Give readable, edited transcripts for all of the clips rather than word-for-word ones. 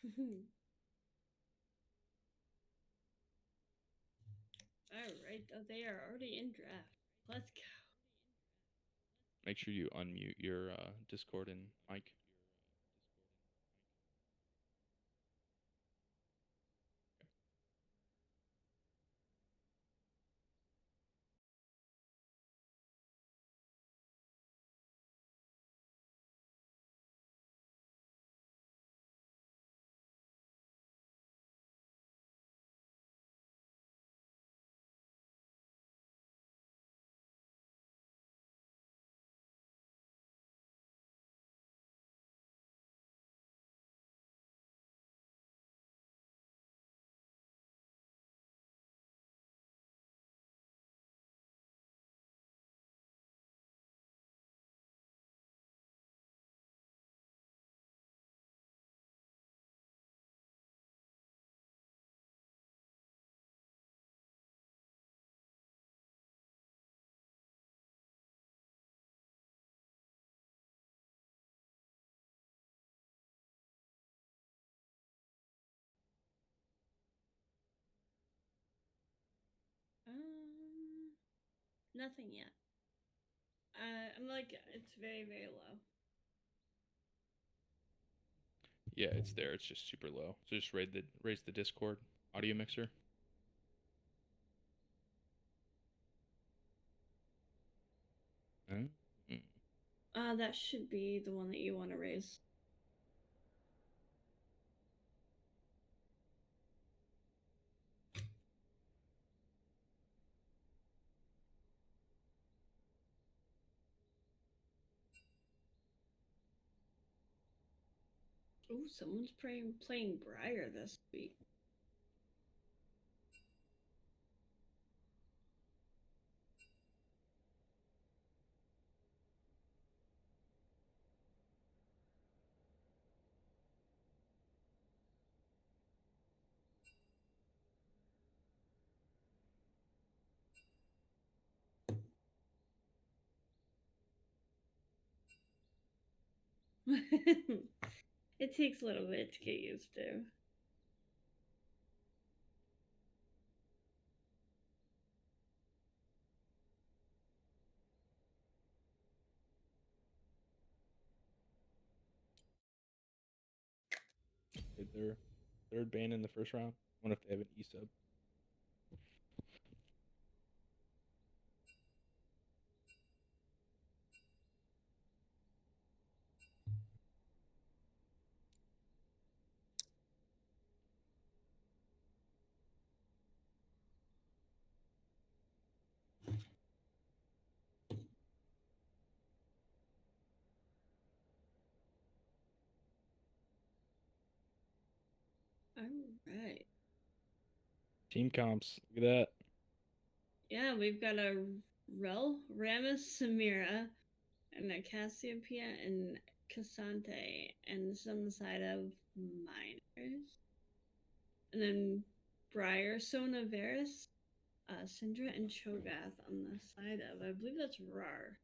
All right, oh, they are already in draft. Let's go. Make sure you unmute your Discord and mic. Um, Nothing yet. I'm like, it's very, very low. Yeah, it's there. It's just super low. So just raise the Discord audio mixer. Mm. That should be the one that you want to raise. Oh, someone's playing Briar this week. It takes a little bit to get used to. Did their third ban in the first round. I wonder if they have an E sub. All right. Team comps. Look at that. Yeah, we've got a Rel, Ramus, Samira, and a Cassiopeia and Cassante, and this is on the side of Miners. And then Briar, Sona Varus, Syndra, and Cho'Gath on the side of, I believe that's Rar.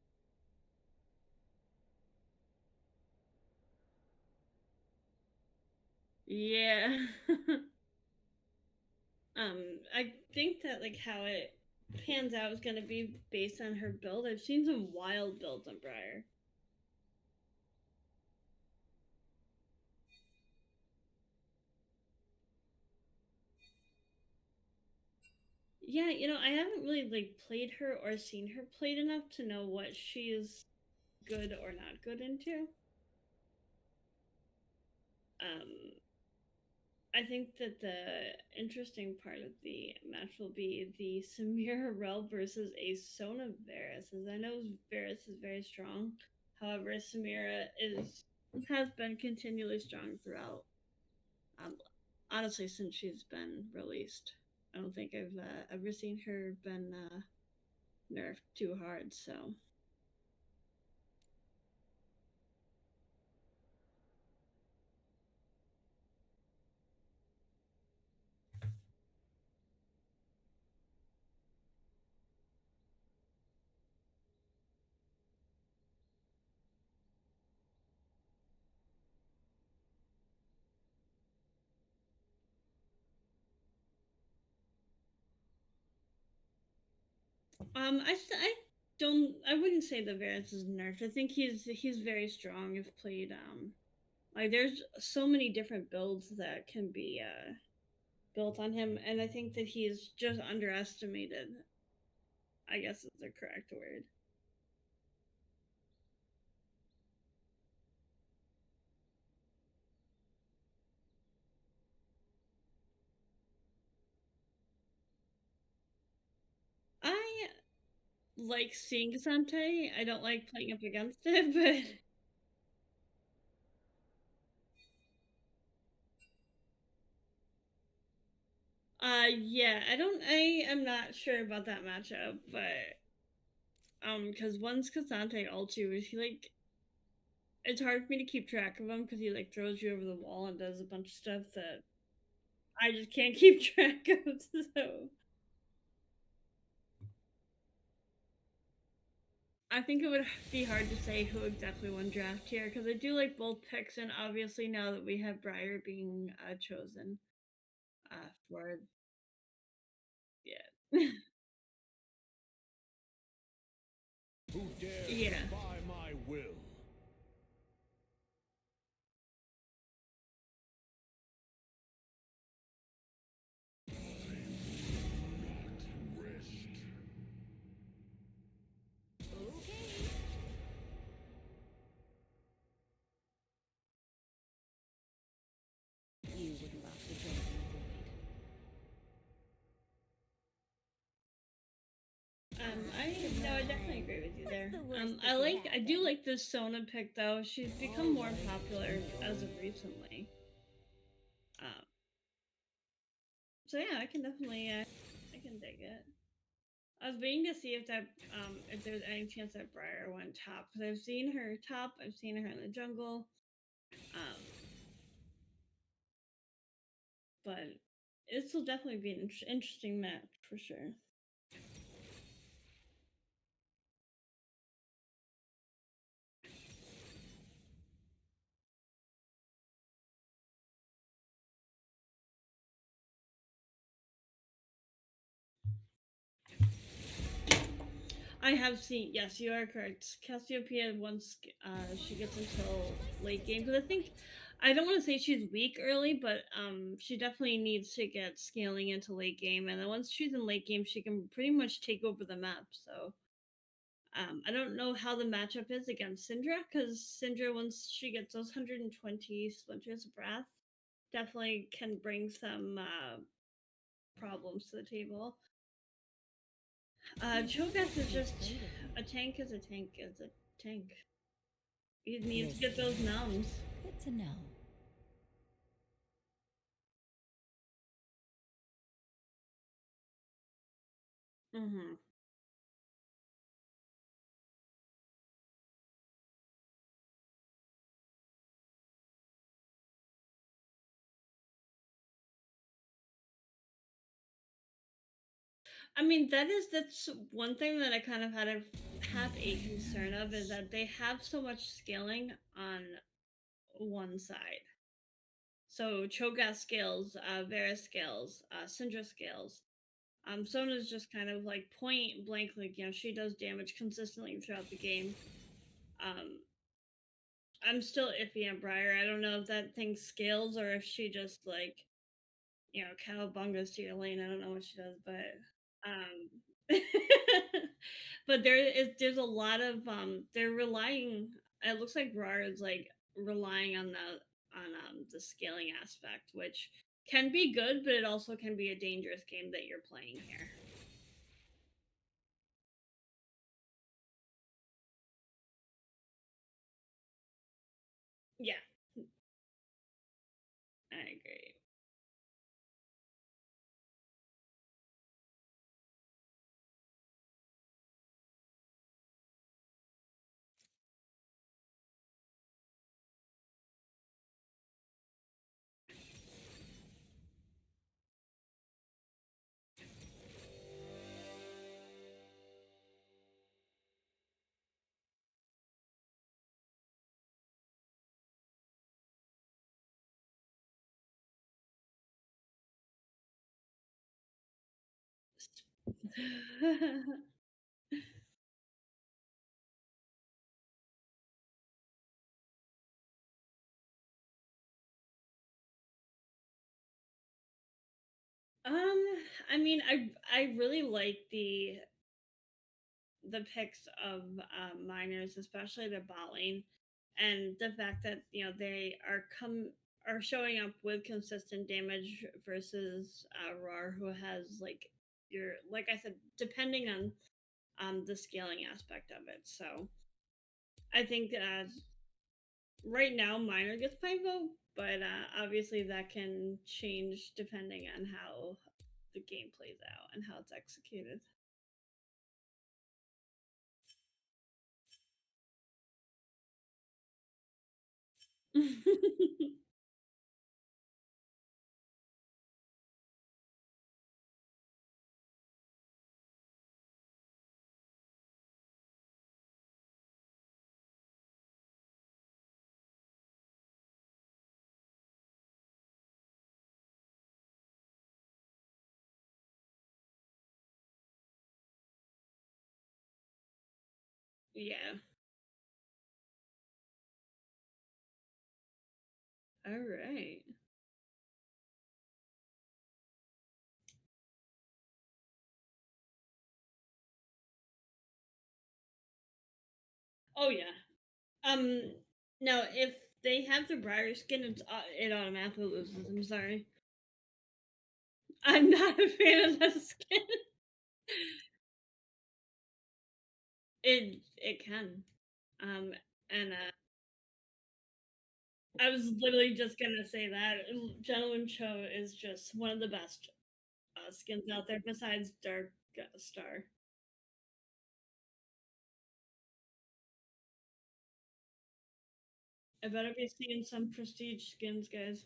Yeah. I think that like how it pans out is gonna be based on her build. I've seen some wild builds on Briar. Yeah, I haven't really like played her or seen her played enough to know what she is good or not good into. Um, I think that the interesting part of the match will be the Samira Rel versus a Sona Varus, as I know Varus is very strong. However, Samira has been continually strong throughout. Um, Honestly, since she's been released, I don't think I've ever seen her been nerfed too hard. So I don't. I wouldn't say the Varus is nerfed. I think he's very strong if played. Like there's so many different builds that can be built on him, and I think that he's just underestimated. I guess is the correct word. I like seeing Sante. I don't like playing up against it, but yeah, I am not sure about that matchup, but because one's Cassante, all two is he like it's hard for me to keep track of him because he like throws you over the wall and does a bunch of stuff that I just can't keep track of. So I think it would be hard to say who exactly won draft here because I do like both picks, and obviously now that we have Briar being chosen for yeah Who dares yeah. defy my will? You would love to join the void. I no, I definitely agree with you What's there. the worst I that could I do happen? like this Sona pick though. She's become more popular as of recently. Um, so yeah, I can definitely I can dig it. I was waiting to see if there's any chance that Briar went top because I've seen her top, I've seen her in the jungle, um, but this will definitely be an interesting match for sure. I have seen. Yes, you are correct. Cassiopeia once she gets until late game because I think I don't want to say she's weak early, but she definitely needs to get scaling into late game, and then once she's in late game, she can pretty much take over the map. So I don't know how the matchup is against Syndra because Syndra once she gets those 120 splinters of breath, definitely can bring some problems to the table. Cho'Gath is just a tank is a tank is a tank. He needs to get those Risky. numbs. Good to know. Hmm. I mean, that's one thing that I kind of have a concern of is that they have so much scaling on one side. So Cho'Gath scales, Vera scales, Syndra scales. Sona's just kind of like point blank, like she does damage consistently throughout the game. Um, I'm still iffy on Briar. I don't know if that thing scales or if she just like cowabungas to your lane. I don't know what she does, but um, but there's a lot of they're relying. It looks like Briar is like relying on the scaling aspect, which can be good, but it also can be a dangerous game that you're playing here. Yeah, I agree. I mean, I really like the picks of miners, especially the bot lane, and the fact that they are showing up with consistent damage versus Rar, who has like I said, depending on the scaling aspect of it. So I think right now miner gets my vote, but obviously that can change depending on how the game plays out and how it's executed. Yeah. All right. Oh yeah. Um. Now, if they have the briar skin, it automatically loses. I'm sorry. I'm not a fan of that skin. It can. Um. And I was literally just gonna say that Gentleman Cho is just one of the best skins out there besides Dark Star. I better be seeing some prestige skins, guys.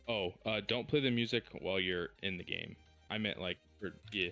Oh, don't play the music while you're in the game. I meant like, yeah.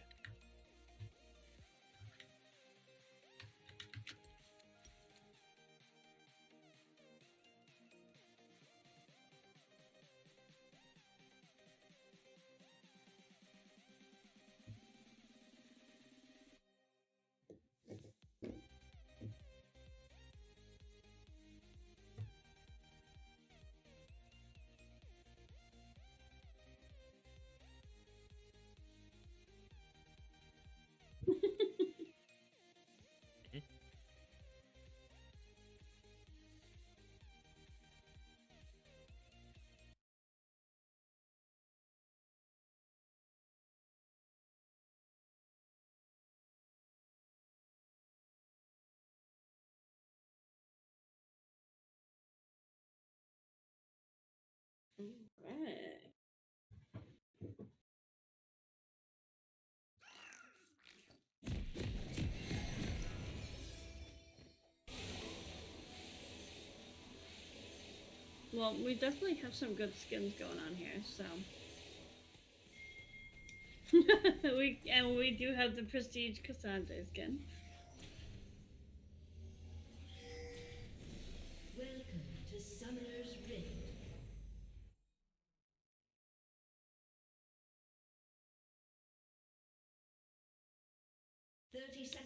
Alright. Well, we definitely have some good skins going on here, so. we do have the Prestige Cassandra skin. Welcome to Summoner's Rift.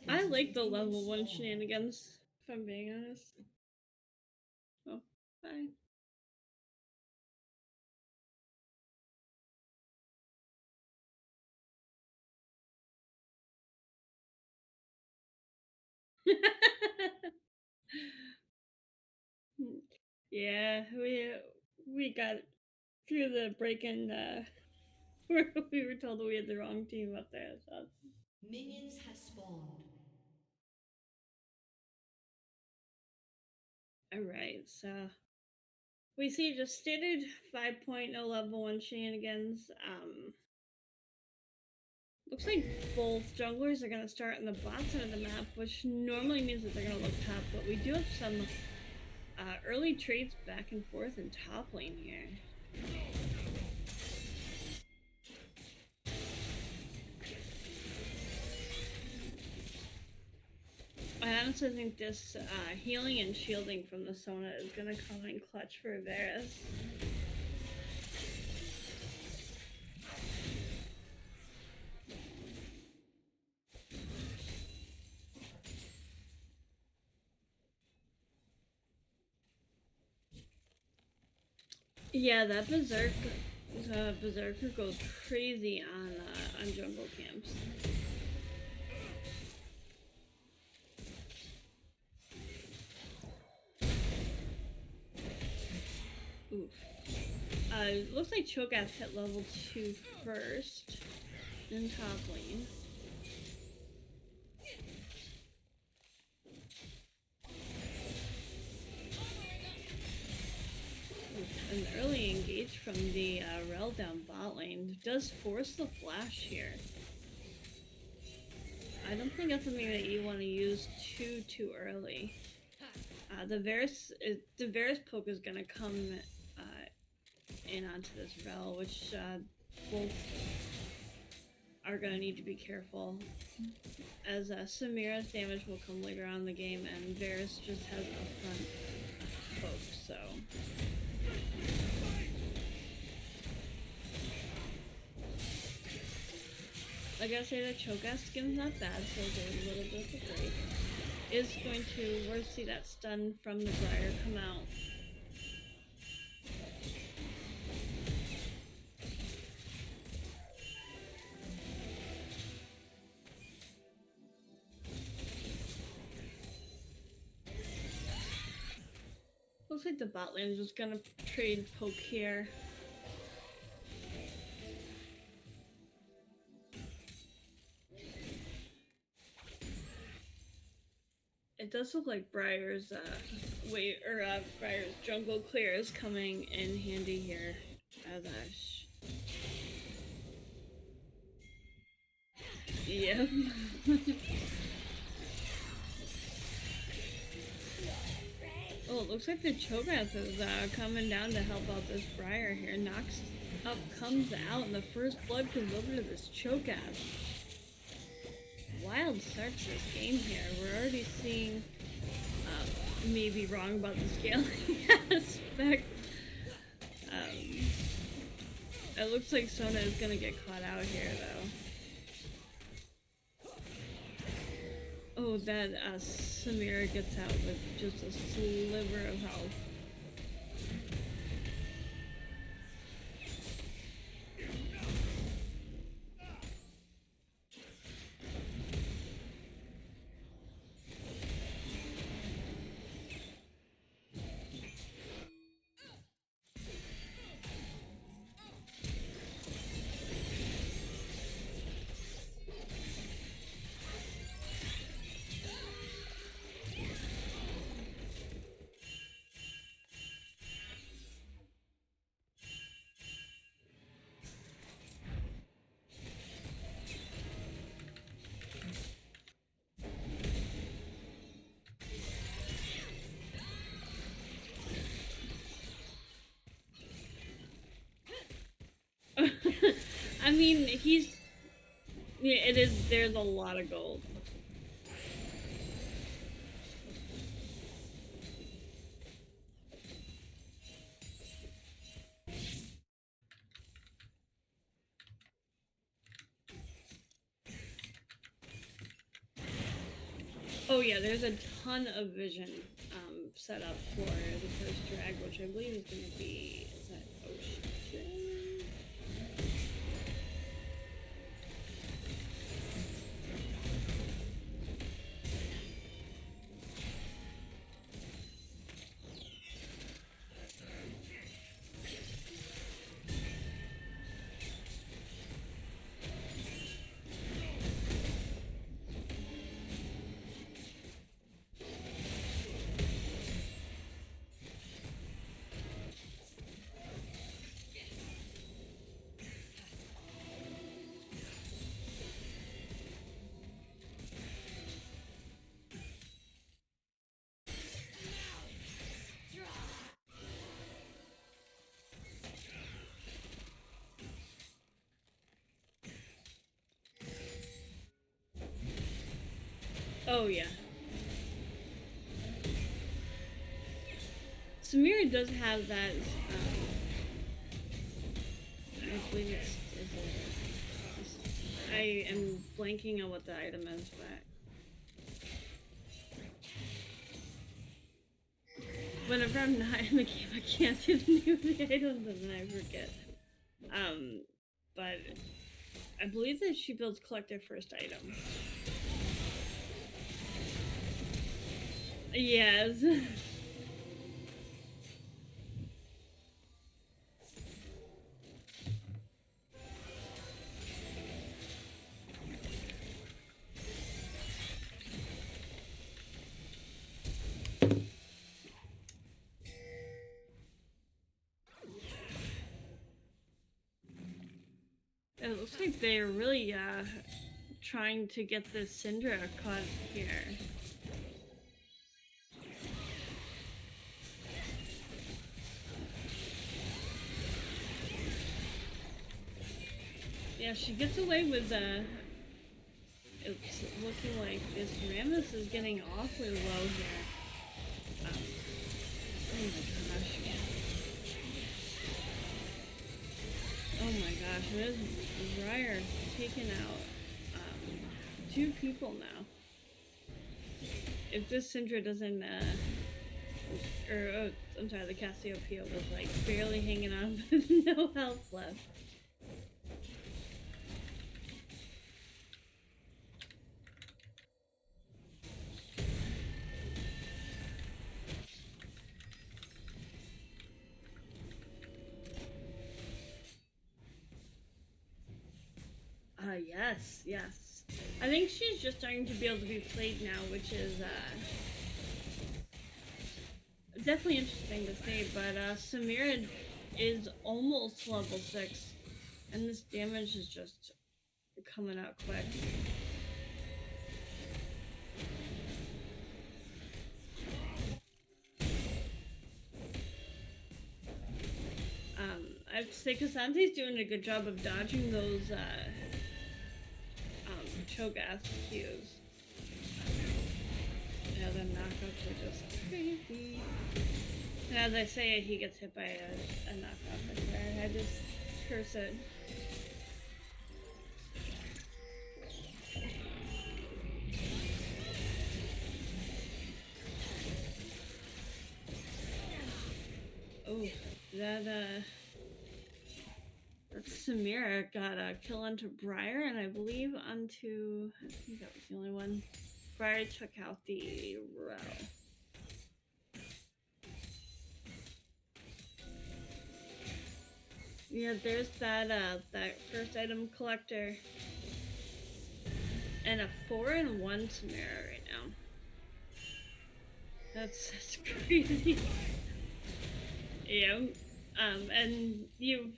I like the level 1 shenanigans, if I'm being honest. Oh, bye. Yeah, we got through the break-in where we were told that we had the wrong team up there. So. Minions have spawned. Alright, so we see just standard 5.0 level 1 shenanigans. Looks like both junglers are going to start in the bottom of the map, which normally means that they're going to look top, but we do have some early trades back and forth in top lane here. I honestly think this healing and shielding from the Sona is going to come in clutch for Varus. Yeah, that Berserker goes crazy on jungle camps. Oof. Looks like Cho'Gath hit level 2 first in top lane. An early engage from the Rel down bot lane does force the flash here. I don't think that's something that you want to use too early. The Varus poke is gonna come in onto this Rel, which both are gonna need to be careful, as Samira's damage will come later on in the game, and Varus just has a front poke, so. I gotta say that Cho'Gath skin's not bad, so there's a little bit of a break. Is going to, we're to see that stun from the Briar come out. Looks like the bot lane is just gonna trade poke here. It does look like Briar's Briar's jungle clear is coming in handy here. Yep. Oh, it looks like the Cho'Gath is coming down to help out this Briar here. Knocks up, comes out, and the first blood comes over to this Cho'Gath. Wild start to this game here. We're already seeing, maybe wrong about the scaling aspect. It looks like Sona is gonna get caught out here, though. Oh, that Samira gets out with just a sliver of health. mean, he's... Yeah, it is... There's a lot of gold. Oh yeah, there's a ton of vision set up for the first drag, which I believe is going to be... Is that Ocean? Oh yeah. Samira does have that. I believe I am blanking on what the item is, but whenever I'm not in the game, I can't do the name of the items and then I forget. But I believe that she builds collector first item. Yes. It looks like they're really trying to get this Syndra caught here. Yeah, she gets away with it's looking like this Rammus is getting awfully low here. Oh my gosh. Oh my gosh, there's Briar taking out 2 people now. If this Syndra doesn't, I'm sorry, the Cassiopeia was like barely hanging on with no health left. Yes. I think she's just starting to be able to be played now, which is definitely interesting to see. But Samira is almost level 6, and this damage is just coming out quick. I'd say Cassante's doing a good job of dodging those Cho'Gath Qs. Yeah, the knockups are just crazy. And as I say it, he gets hit by a knockoff. I swear. I just curse it. Oh, that Samira got a kill onto Briar, and I believe onto... I think that was the only one. Briar took out the row. Yeah, there's that first item collector. And a 4-1 Samira right now. That's crazy. Yeah. And you've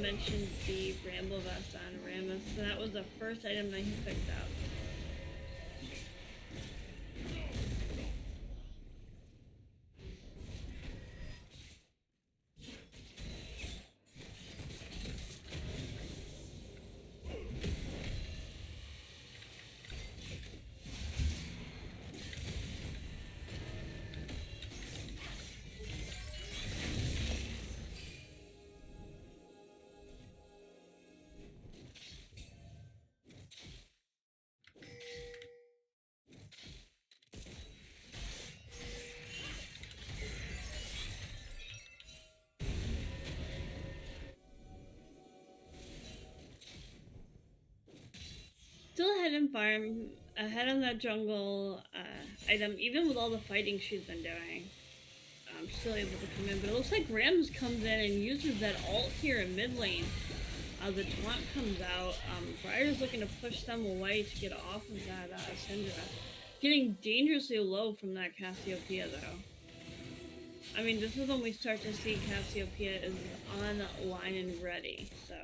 mentioned the Bramble Vest on Rammus, so that was the first item that he picked up. ahead and farm, ahead on that jungle item, even with all the fighting she's been doing. She's still able to come in, but it looks like Rams comes in and uses that ult here in mid lane. The taunt comes out. Briar's looking to push them away to get off of that Syndra. Getting dangerously low from that Cassiopeia though. I mean, this is when we start to see Cassiopeia is online and ready, so.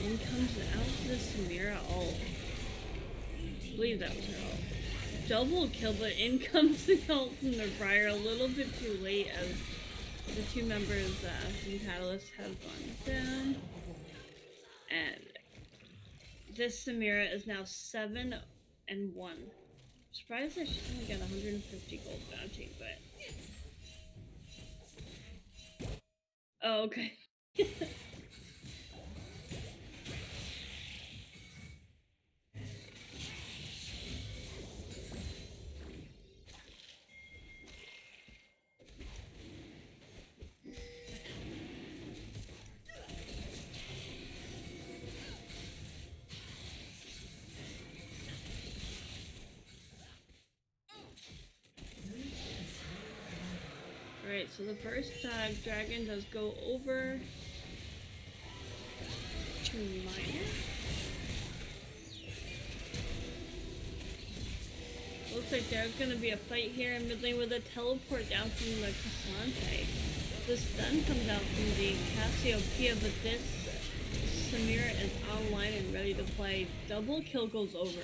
In comes out the Samira ult. I believe that was her ult. Double kill, but in comes the ult from the Briar a little bit too late as the two members from Catalyst have gone down. And this Samira is now 7-1. Surprised that she only got 150 gold bounty, but. Oh, okay. Alright, so the first dragon does go over to Miner. Looks like there's going to be a fight here in mid lane with a teleport down from the Cassante. The stun comes out from the Cassiopeia, but this Samira is online and ready to play. Double kill goes over.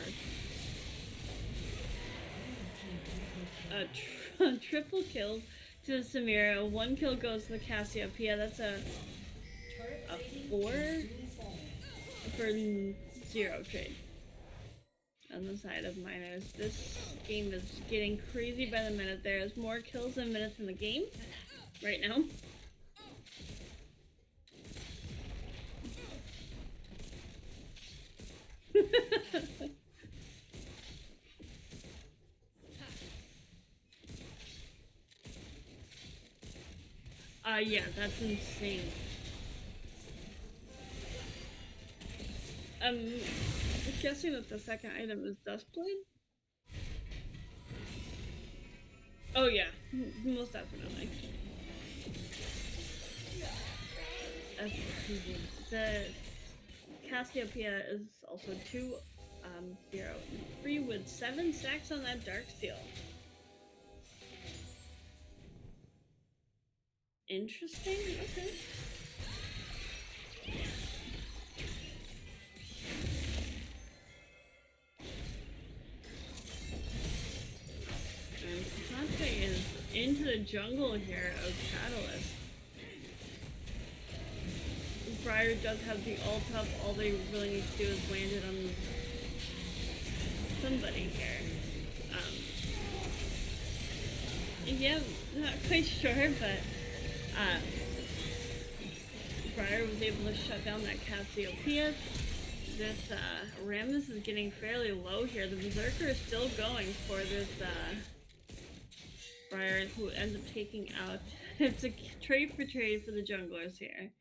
Triple kill to the Samira. 1 kill goes to the Cassiopeia. That's a 4 for 0 trade on the side of miners. This game is getting crazy by the minute. There's more kills than minutes in the game right now. Yeah, that's insane. I'm guessing that the second item is Dustblade? Oh yeah, most definitely. The Cassiopeia is also 2-0 free with 7 stacks on that Darksteel. Interesting, okay. And Cassante is into the jungle here of Catalyst. Briar does have the ult up, all they really need to do is land it on somebody here. Yeah, not quite sure, but Briar was able to shut down that Cassiopeia. This Rammus is getting fairly low here. The Berserker is still going for this Briar, who ends up taking out. It's a trade for trade for the junglers here.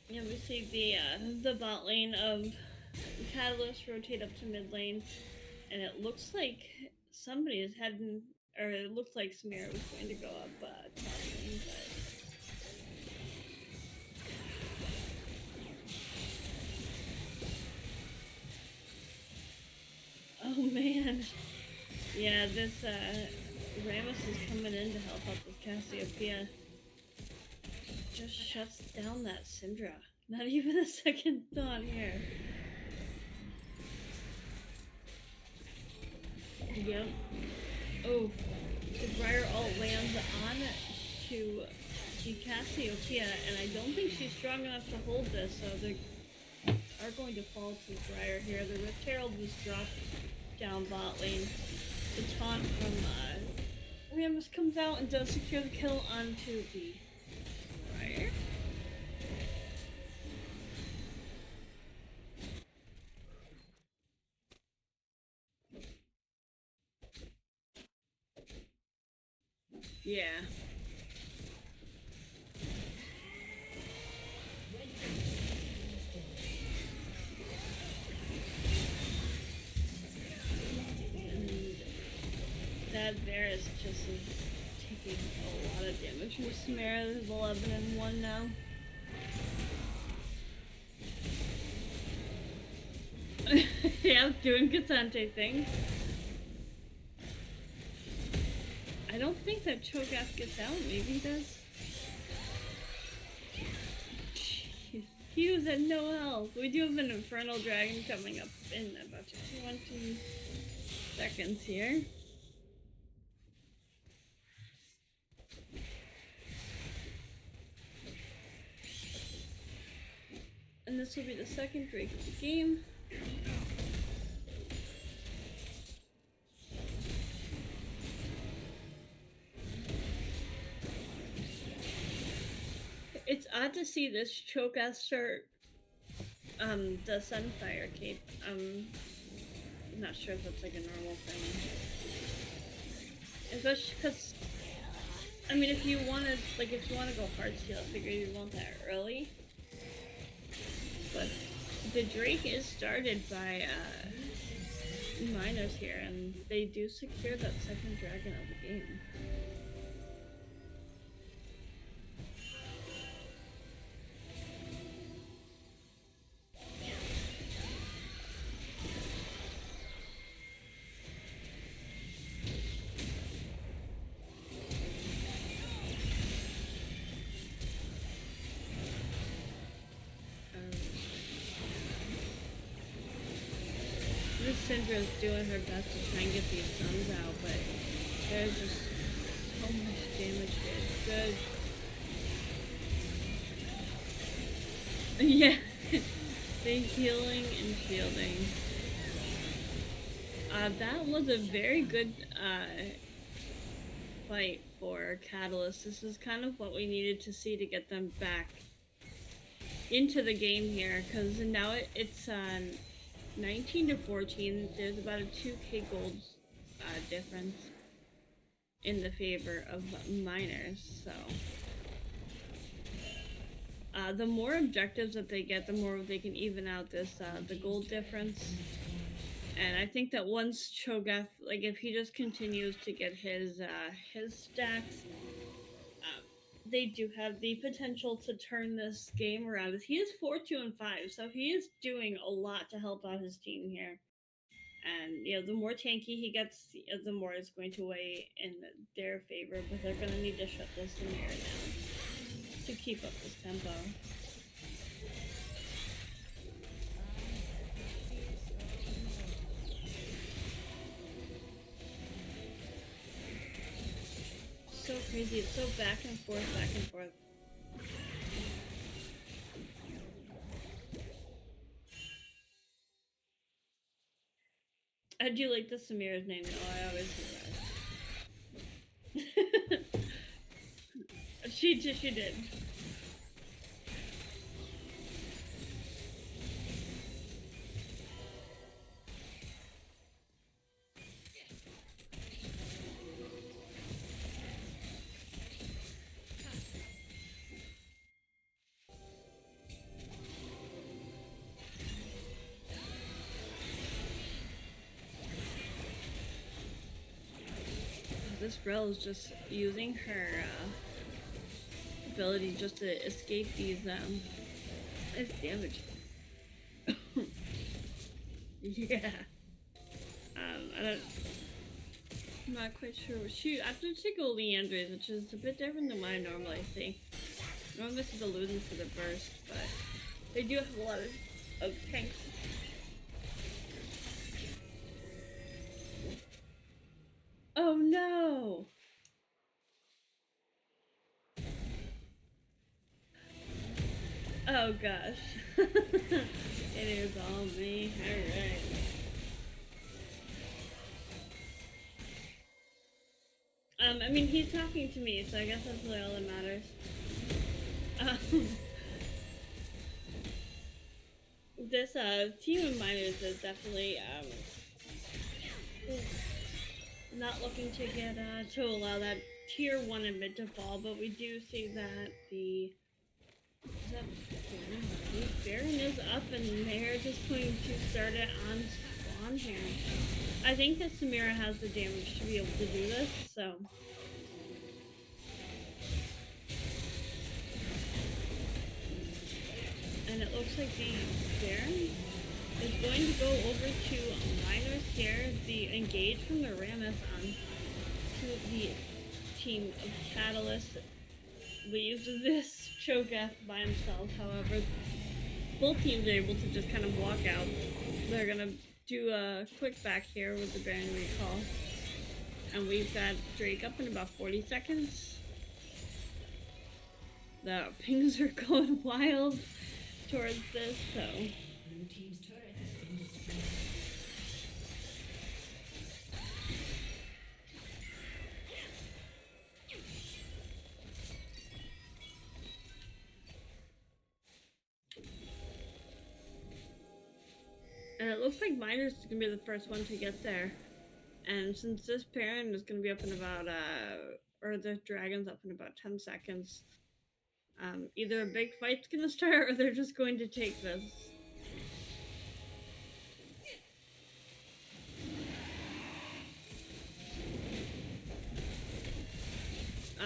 Yeah, we see the bot lane of Catalyst rotate up to mid lane. and it looks like somebody is heading, or it looks like Samira was going to go up top lane, but oh man, yeah, this Rammus is coming in to help out with Cassiopeia. Just shuts down that Syndra. Not even a second thought here. Yep. Oh, the Briar ult lands on to Cassiopeia, and I don't think she's strong enough to hold this, so they are going to fall to Briar here. The Rift Herald was dropped down bot lane. The taunt from Rammus comes out and does secure the kill onto the Briar. Yeah. And that Varus just is taking a lot of damage from Samira. There's 11 and 1 now. Yeah, doing Cassante things. I don't think that Cho'Gath gets out. Maybe he does. Jeez. He was at no health. We do have an Infernal Dragon coming up in about 20 seconds here. And this will be the second Drake of the game. It's odd to see this Cho'Gath start the Sunfire cape. I'm not sure if that's like a normal thing. Especially because, I mean, if you want to go hard steal, I figure you want that early. But the Drake is started by miners here, and they do secure that second dragon of the game. Syndra's doing her best to try and get these stuns out, but there's just so much damage here. Good. Yeah. The healing and shielding. That was a very good fight for Catalyst. This is kind of what we needed to see to get them back into the game here, because now it's 19 to 14. There's about a 2k gold difference in the favor of miners. So the more objectives that they get, the more they can even out this the gold difference. And I think that once Cho'Gath, like if he just continues to get his stacks, they do have the potential to turn this game around. He is 4-2-5, so he is doing a lot to help out his team here. And you know, the more tanky he gets, the more it's going to weigh in their favor. But they're going to need to shut this in here now to keep up this tempo. So crazy. It's so back and forth, back and forth. I do like the Samira's name though. I always do that. She did. this Rel is just using her ability just to escape these this damage. Yeah. I'm not quite sure. After she go Leandra's, which is a bit different than what I normally see. Normally this is alluding to the burst, but they do have a lot of tanks. Oh no! Oh gosh. It is all me. Alright. I mean, he's talking to me, so I guess that's really all that matters. This team of miners is definitely not looking to get to allow that tier 1 and mid to fall, but we do see that the Baron is up and they're just going to start it on spawn here. I think that Samira has the damage to be able to do this, so. And it looks like the Baron is going to go over to miners here. The engage from the Rammus on to the team of Catalyst leaves this Cho'Gath by himself. However, both teams are able to just kind of walk out. They're gonna do a quick back here with the Baron recall. And we've got Drake up in about 40 seconds. The pings are going wild towards this, so. Blue team's turret has been destroyed. And it looks like Miners is gonna be the first one to get there. And since this Baron is gonna be up in about or the Dragon's up in about 10 seconds, either a big fight's gonna start or they're just going to take this.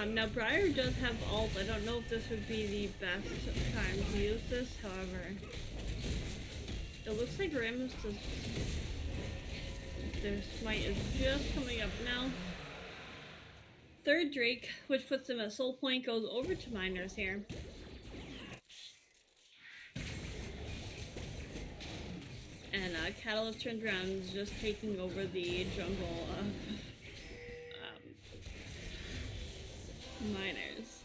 Now Briar does have ult. I don't know if this would be the best time to use this, however. It looks like Rammus does. Their smite is just coming up now. Third Drake, which puts him at soul point, goes over to Miners here. And Catalyst turns around and is just taking over the jungle of Miners.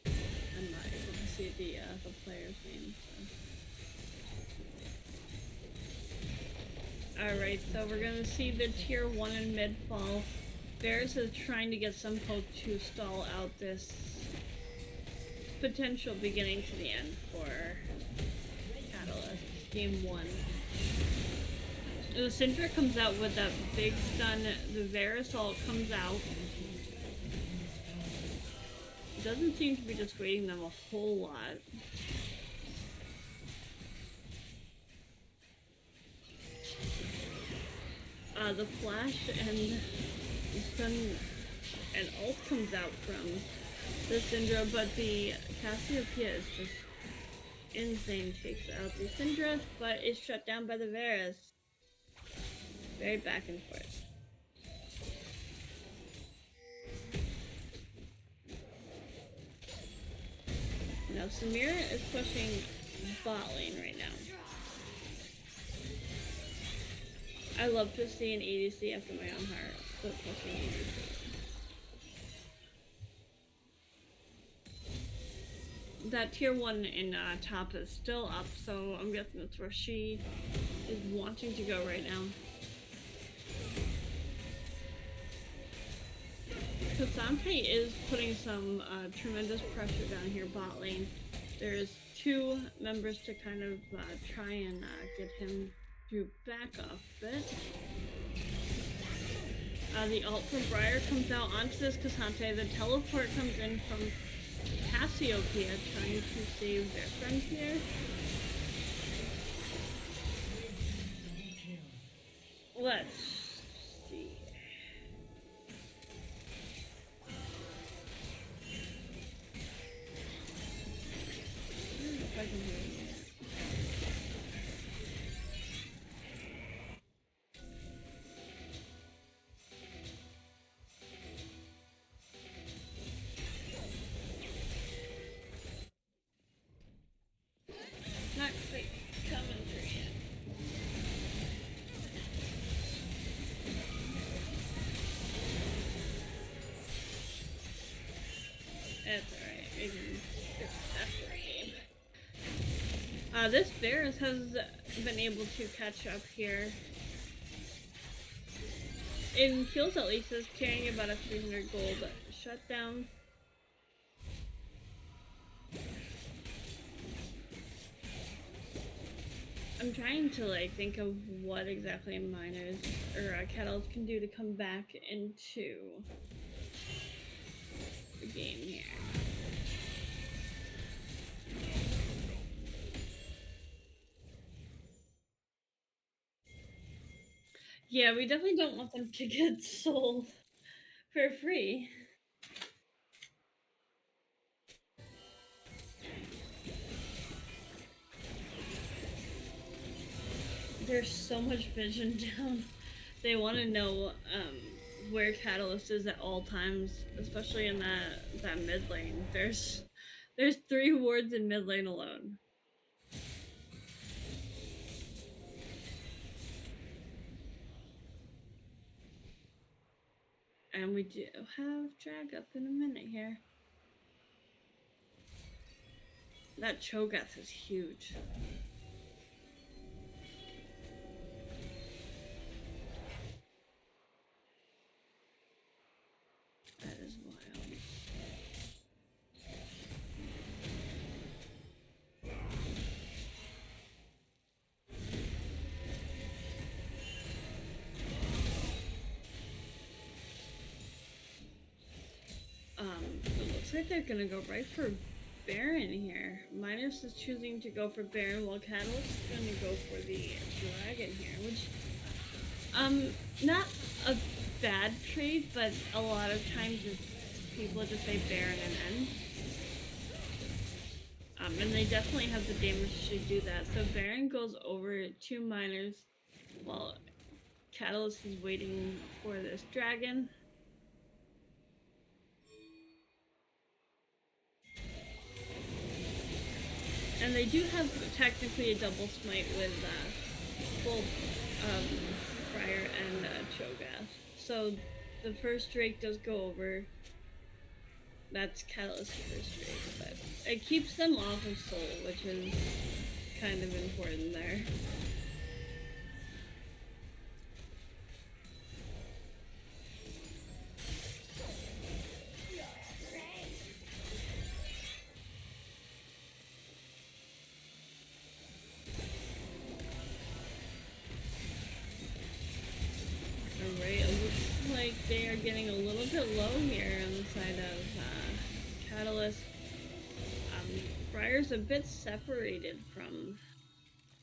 I'm not able to see the player's name. So. Alright, so we're gonna see the tier 1 and mid fall. Varus is trying to get some poke to stall out this potential beginning to the end for Catalyst. Game 1. The Syndra comes out with that big stun. The Varus ult comes out. It doesn't seem to be dissuading them a whole lot. The flash and stun and ult comes out from the Syndra, but the Cassiopeia is just insane. Takes out the Syndra, but is shut down by the Varus. Very back and forth. Now Samira is pushing bot lane right now. I love to see an ADC after my own heart, but pushing ADC. That tier 1 in top is still up, so I'm guessing that's where she is wanting to go right now. Cassante is putting some tremendous pressure down here bot lane. There's 2 members to kind of try and get him to back off a bit. The ult from Briar comes out onto this Cassante. The teleport comes in from Cassiopeia trying to save their friends here. Let's see. It's alright. We can fix after the game. This Varus has been able to catch up here. In kills at least, is carrying about a 300 gold shutdown. I'm trying to like think of what exactly miners or kettles can do to come back into the game here. Yeah, we definitely don't want them to get sold for free. There's so much vision down. They want to know where Catalyst is at all times, especially in that mid lane. There's 3 wards in mid lane alone. And we do have drag up in a minute here. That Cho'Gath is huge. That is wild. It looks like they're gonna go right for Baron here. Minus is choosing to go for Baron while Catalyst is gonna go for the Dragon here, which not a bad trade, but a lot of times people just say Baron and end. And they definitely have the damage to do that. So Baron goes over 2 miners while Catalyst is waiting for this dragon. And they do have technically a double smite with both Friar and Cho'Gath. So the first Drake does go over. That's Catalyst's first Drake, but it keeps them off of Soul, which is kind of important there. Alright, it looks like they are getting a little bit low here on the side of Catalyst. Friar's a bit separated from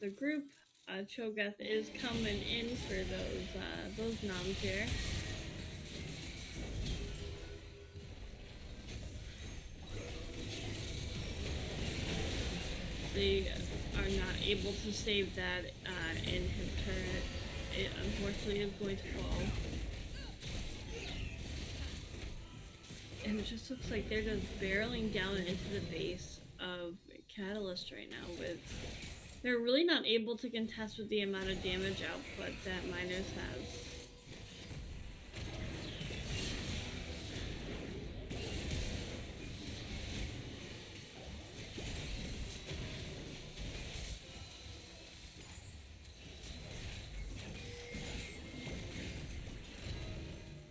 the group. Cho'Gath is coming in for those noms here. They are not able to save that in his turret. It unfortunately is going to fall. And it just looks like they're just barreling down into the base of Catalyst right now with... They're really not able to contest with the amount of damage output that Miners has.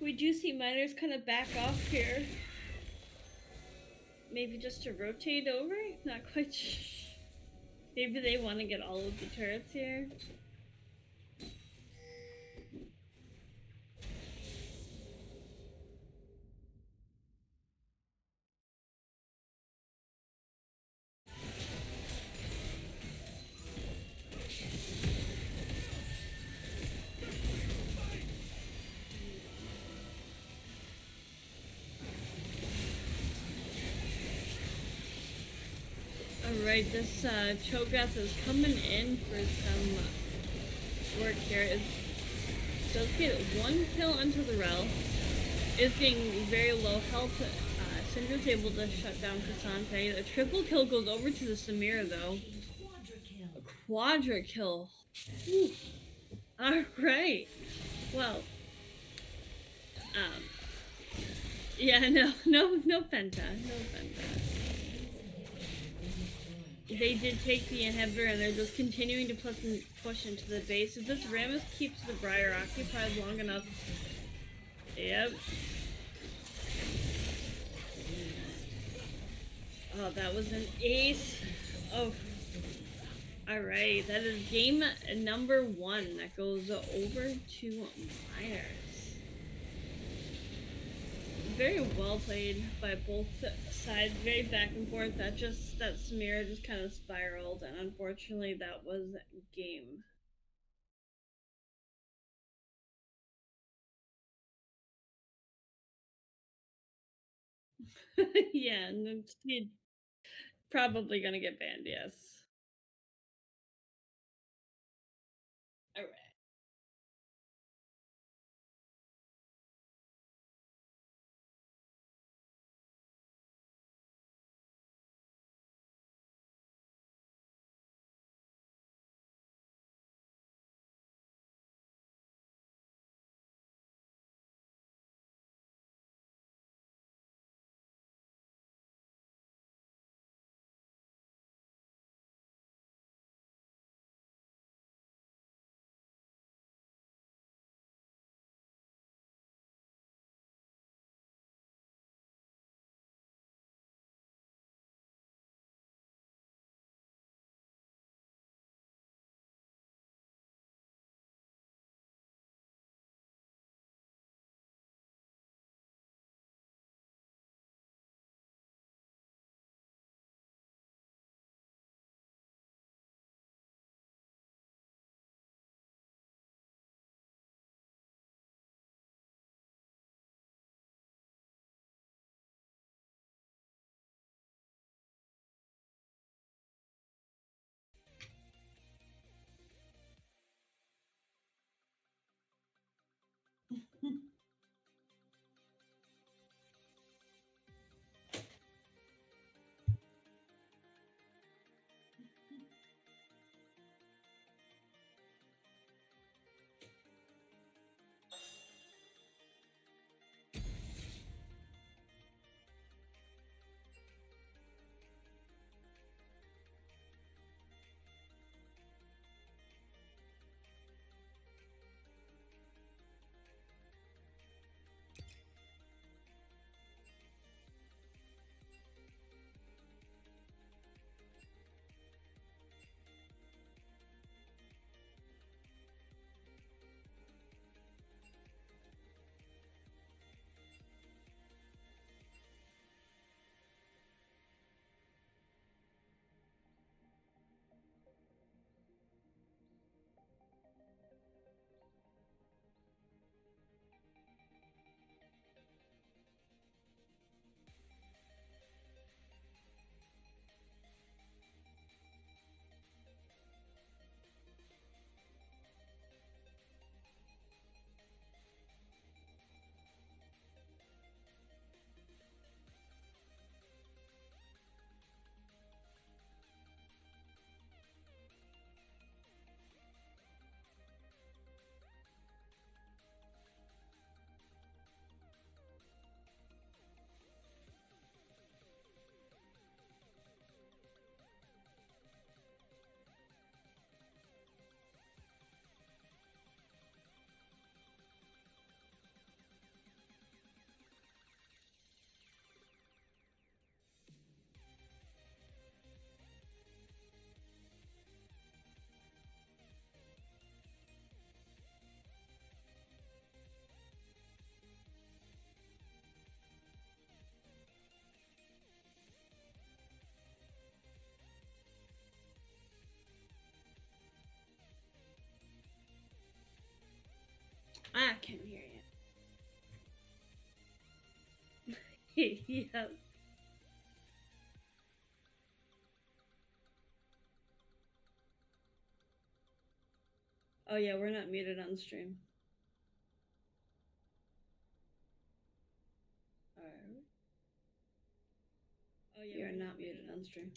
We do see Miners kind of back off here. Maybe just to rotate over? Not quite Maybe they want to get all of the turrets here. Alright, this Cho'Gath is coming in for some work here. It does get 1 kill onto the Rel. Is getting very low health. Syndra's able to shut down Cassante. A triple kill goes over to the Samira though. A quadra kill. Alright. Well, Yeah, no Penta. No Penta. They did take the inhibitor and they're just continuing to push into the base. If this Rammus keeps the Briar occupied long enough. Yep. Oh, that was an ace. Oh. Alright, that is game number 1 that goes over to Miners. Very well played by both sides, very back and forth. That Samira just kind of spiraled, and unfortunately, that was game. Yeah, and he's probably gonna get banned. Yes. All right. I can hear you. Yep. Oh yeah, we're not muted on stream. Alright. Oh yeah, you're not muted on stream.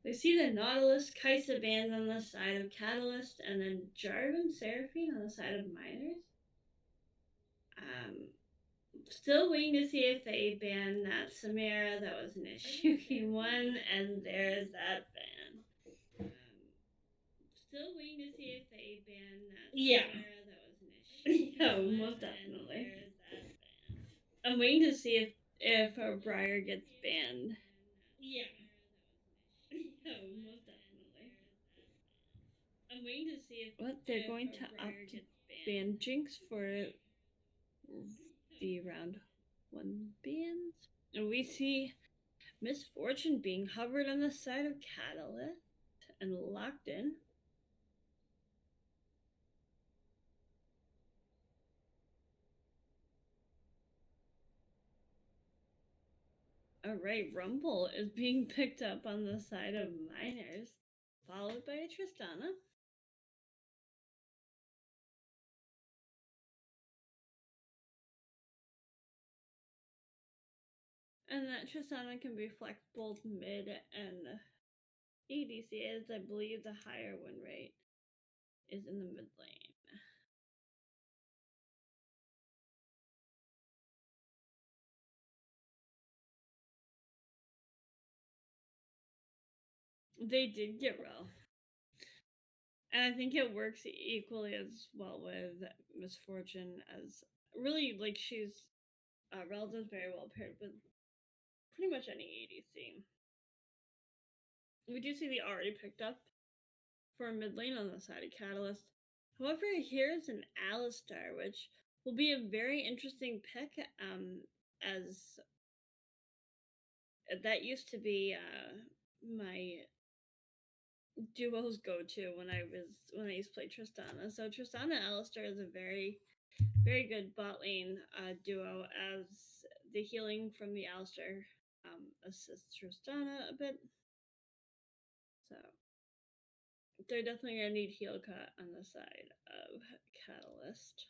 We see the Nautilus, Kaisa band on the side of Catalyst, and then Jarvan Seraphine on the side of Miners. Still waiting to see if they ban that Samara. That was an issue he won, and there's that ban. Still waiting to see if they ban that Samara. That was an issue. Yeah, most definitely. There's that ban. I'm waiting to see if Briar gets banned. Yeah. Most definitely. I'm waiting to see if they're going to opt to ban Jinx for the round 1 bans. And we see Misfortune being hovered on the side of Catalyst and locked in. Alright, Rumble is being picked up on the side of Miners, followed by a Tristana. And that Tristana can be flexed both mid and ADC, as I believe the higher win rate is in the mid lane. They did get Rel. And I think it works equally as well with Misfortune as really like Rel does very well paired with pretty much any ADC. We do see the already picked up for mid lane on the side of Catalyst. However, here's an Alistar, which will be a very interesting pick, as that used to be my duo's go-to when I used to play Tristana. So Tristana Alistar is a very good bot lane duo, as the healing from the Alistar assists Tristana a bit. So they're definitely gonna need heal cut on the side of Catalyst.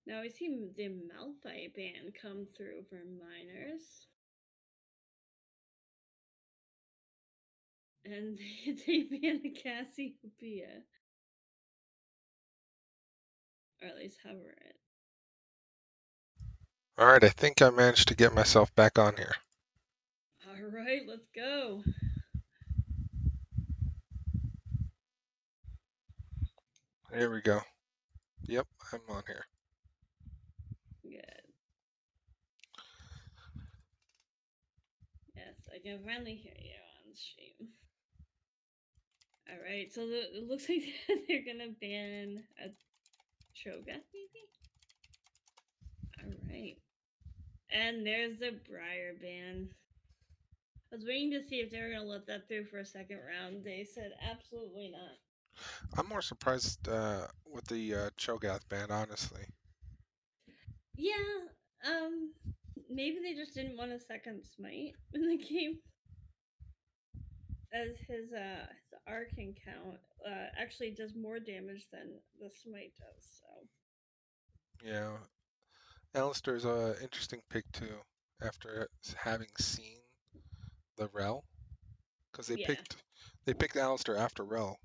Now we see the Malphite ban come through for Miners. And they ban the Cassiopeia. Or at least hover it. Alright, I think I managed to get myself back on here. Alright, let's go. Here we go. Yep, I'm on here. Good. Yes, I can finally hear you on stream. Alright, so it looks like they're gonna ban a Cho'Gath, maybe? Alright. And there's the Briar ban. I was waiting to see if they were gonna let that through for a second round. They said absolutely not. I'm more surprised with the Cho'Gath ban, honestly. Yeah, maybe they just didn't want a second smite in the game. As his arcane count actually does more damage than the smite does, so. Yeah. Alistar's an interesting pick too, after having seen the Rel. Because they picked Alistar after Rel.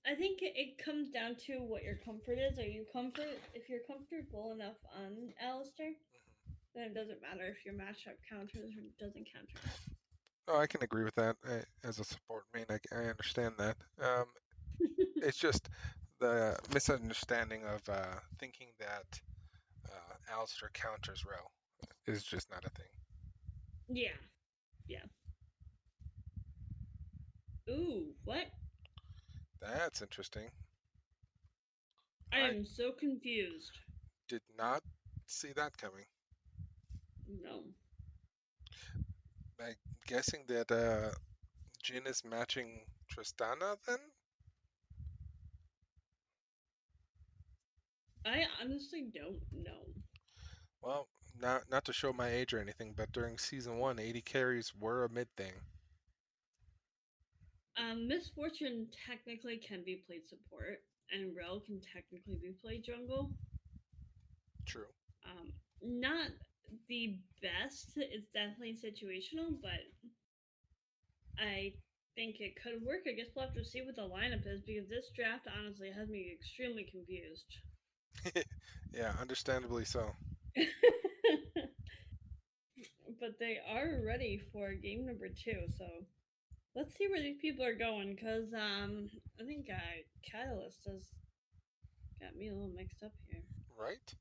I think it comes down to what your comfort is. If you're comfortable enough on Alistar, then it doesn't matter if your matchup counters or doesn't counter it. Oh, I can agree with that. As a support main, I understand that. It's just the misunderstanding of thinking that Alistar counters Rel is just not a thing. Yeah. Ooh, what? That's interesting. I am so confused. Did not see that coming. No. I'm guessing that Jhin is matching Tristana then? I honestly don't know. Well, not to show my age or anything, but during season 1, 80 carries were a mid thing. Misfortune technically can be played support, and Rel can technically be played jungle. True. not the best. It's definitely situational, but I think it could work. I guess we'll have to see what the lineup is because this draft honestly has me extremely confused. Yeah, understandably so. But they are ready for game number 2, so let's see where these people are going. Cause I think Catalyst has got me a little mixed up here. Right?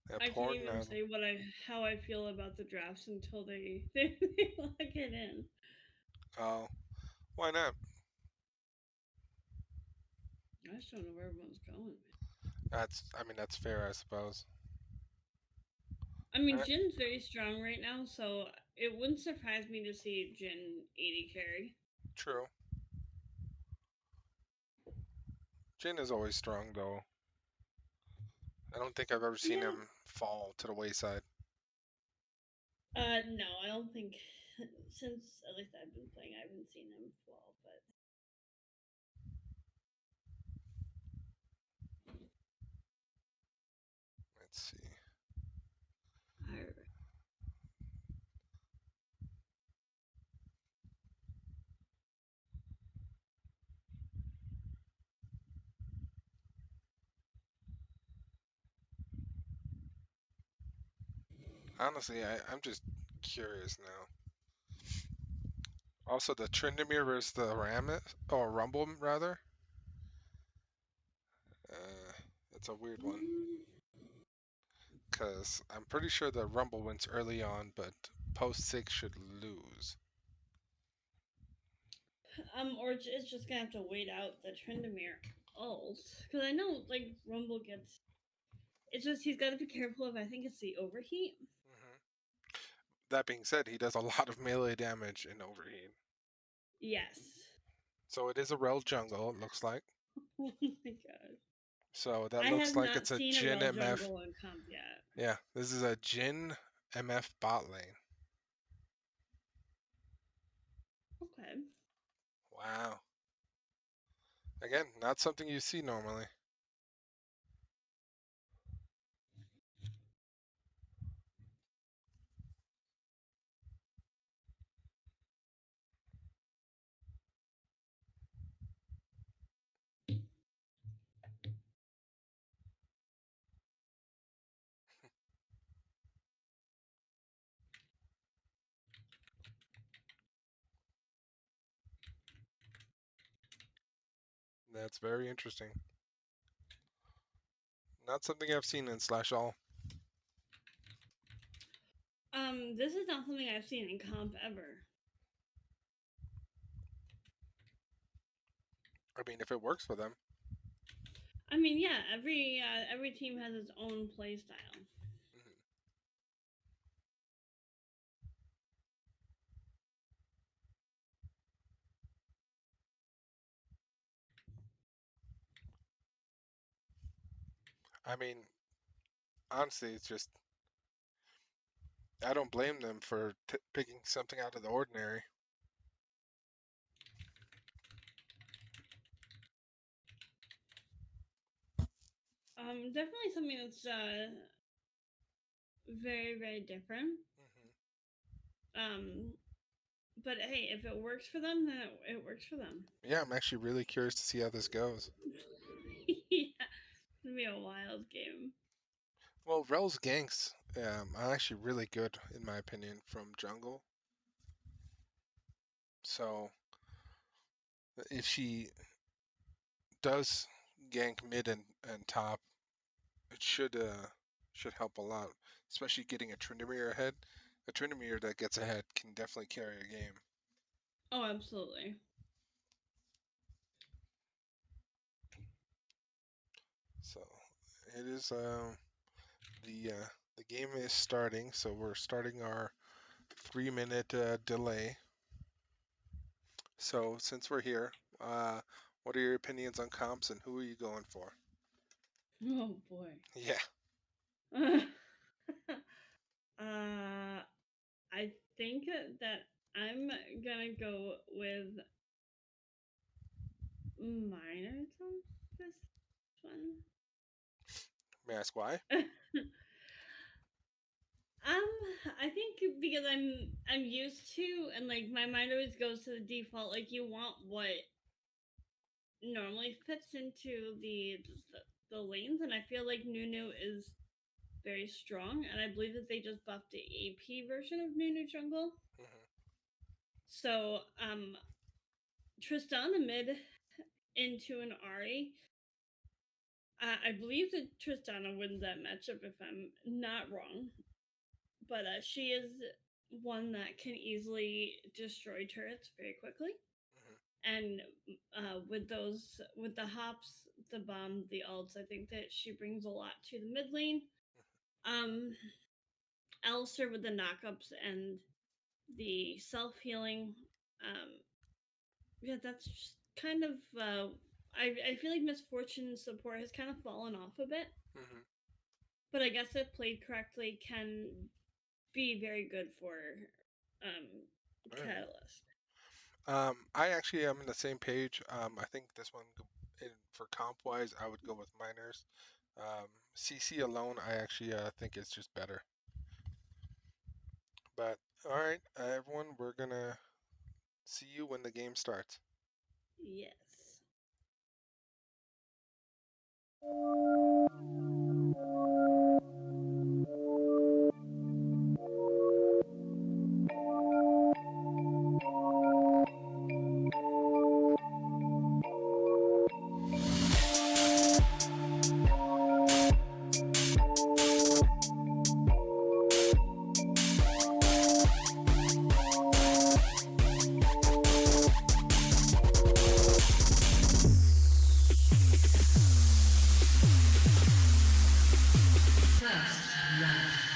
That I can't poor even Ned. say how I feel about the drafts until they lock it in. Oh, why not? I just don't know where everyone's going. I mean, that's fair, I suppose. I mean, Uh, Jin's very strong right now, so it wouldn't surprise me to see Jin 80 carry. True. Jin is always strong, though. I don't think I've ever seen Yeah. him fall to the wayside. No, I don't think since at least I've been playing, I haven't seen him fall. But Let's see. alright. Honestly, I'm just curious now. Also, the Tryndamere versus the Rammus, or Rumble, rather. Uh, it's a weird one. Because I'm pretty sure the Rumble wins early on, but post 6 should lose. Or it's just gonna have to wait out the Tryndamere ult because I know like Rumble gets. It's just he's got to be careful of. I think it's the overheat. Hmm. That being said, he does a lot of melee damage in Overheat. Yes. So it is a Rel jungle, it looks like. Oh my god. So that I looks have like not it's a seen a Jin Rel MF. jungle in comp yet. Yeah, this is a Jin MF bot lane. Okay. Wow. Again, not something you see normally. That's very interesting. Not something I've seen in Slash All. This is not something I've seen in comp ever. I mean, if it works for them. I mean, yeah, every team has its own play style. Mhm. I mean, honestly, it's just I don't blame them for picking something out of the ordinary. Definitely something that's very very different. Hmm. Um, but hey, if it works for them, then it works for them. Yeah, I'm actually really curious to see how this goes. Yeah, it's gonna be a wild game. Well, Rel's ganks are actually really good, in my opinion, from jungle. So if she does gank mid and top, it should help a lot, especially getting a Tryndamere ahead. A Tryndamere that gets ahead can definitely carry a game. Oh, absolutely. So it is the game is starting, so we're starting our 3 minute delay. So since we're here, what are your opinions on comps and who are you going for? Oh boy. Yeah. I think that I'm gonna go with minors on this one. May I ask why? I think because I'm used to, and like my mind always goes to the default. Like you want what normally fits into the lanes, and I feel like Nunu is very strong, and I believe that they just buffed the AP version of Nunu Jungle. Hmm. So Tristana mid into an Ari. I believe that Tristana wins that matchup if I'm not wrong, but she is one that can easily destroy turrets very quickly. Hmm. And with the hops, the bomb, the ults, I think that she brings a lot to the mid lane. Um, Alistair with the knockups and the self healing. Yeah, that's just kind of. I feel like Misfortune support has kind of fallen off a bit, Hmm. but I guess if played correctly, can be very good for um, All right. Catalyst. I actually am on the same page. I think this one, for comp wise, I would go with miners. CC alone, I actually think is just better. But all right, everyone, we're gonna see you when the game starts. Yes. First love.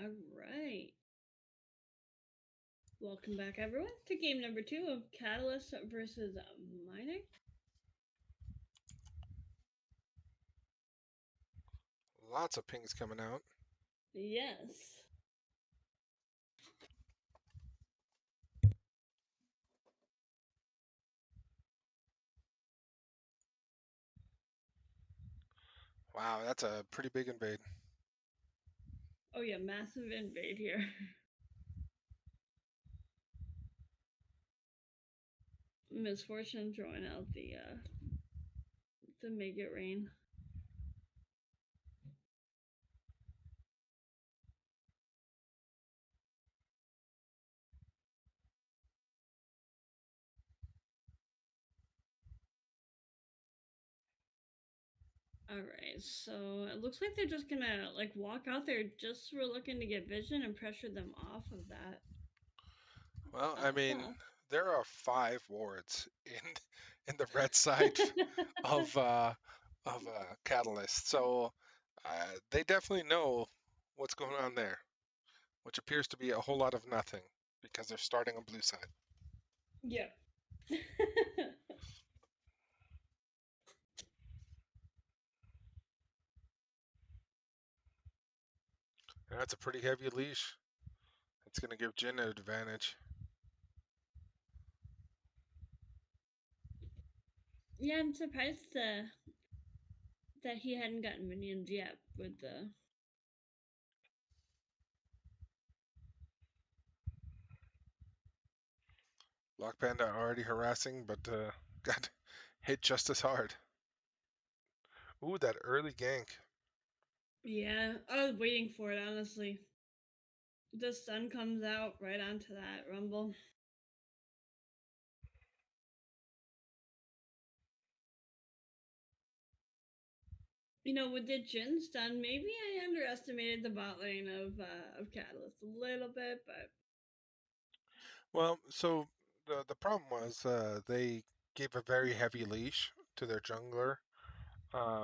All right. Welcome back, everyone, to game number 2 of Catalyst versus Miner. Lots of pings coming out. Yes. Wow, that's a pretty big invade. Oh yeah, massive invade here. Misfortune throwing out the make it rain. All right, so it looks like they're just gonna like walk out there just for looking to get vision and pressure them off of that. Well, I mean, Buff. there are 5 wards in the red side of Catalyst, so they definitely know what's going on there, which appears to be a whole lot of nothing because they're starting on blue side. Yep. That's a pretty heavy leash. It's going to give Jin an advantage. Yeah, I'm surprised that he hadn't gotten minions yet with the. Black Panda already harassing, but got hit just as hard. Ooh, that early gank. Yeah, I was waiting for it honestly. The sun comes out right onto that rumble. You know, with the Jin stun, maybe I underestimated the bot lane of Catalyst a little bit, but Well, so the problem was they gave a very heavy leash to their jungler,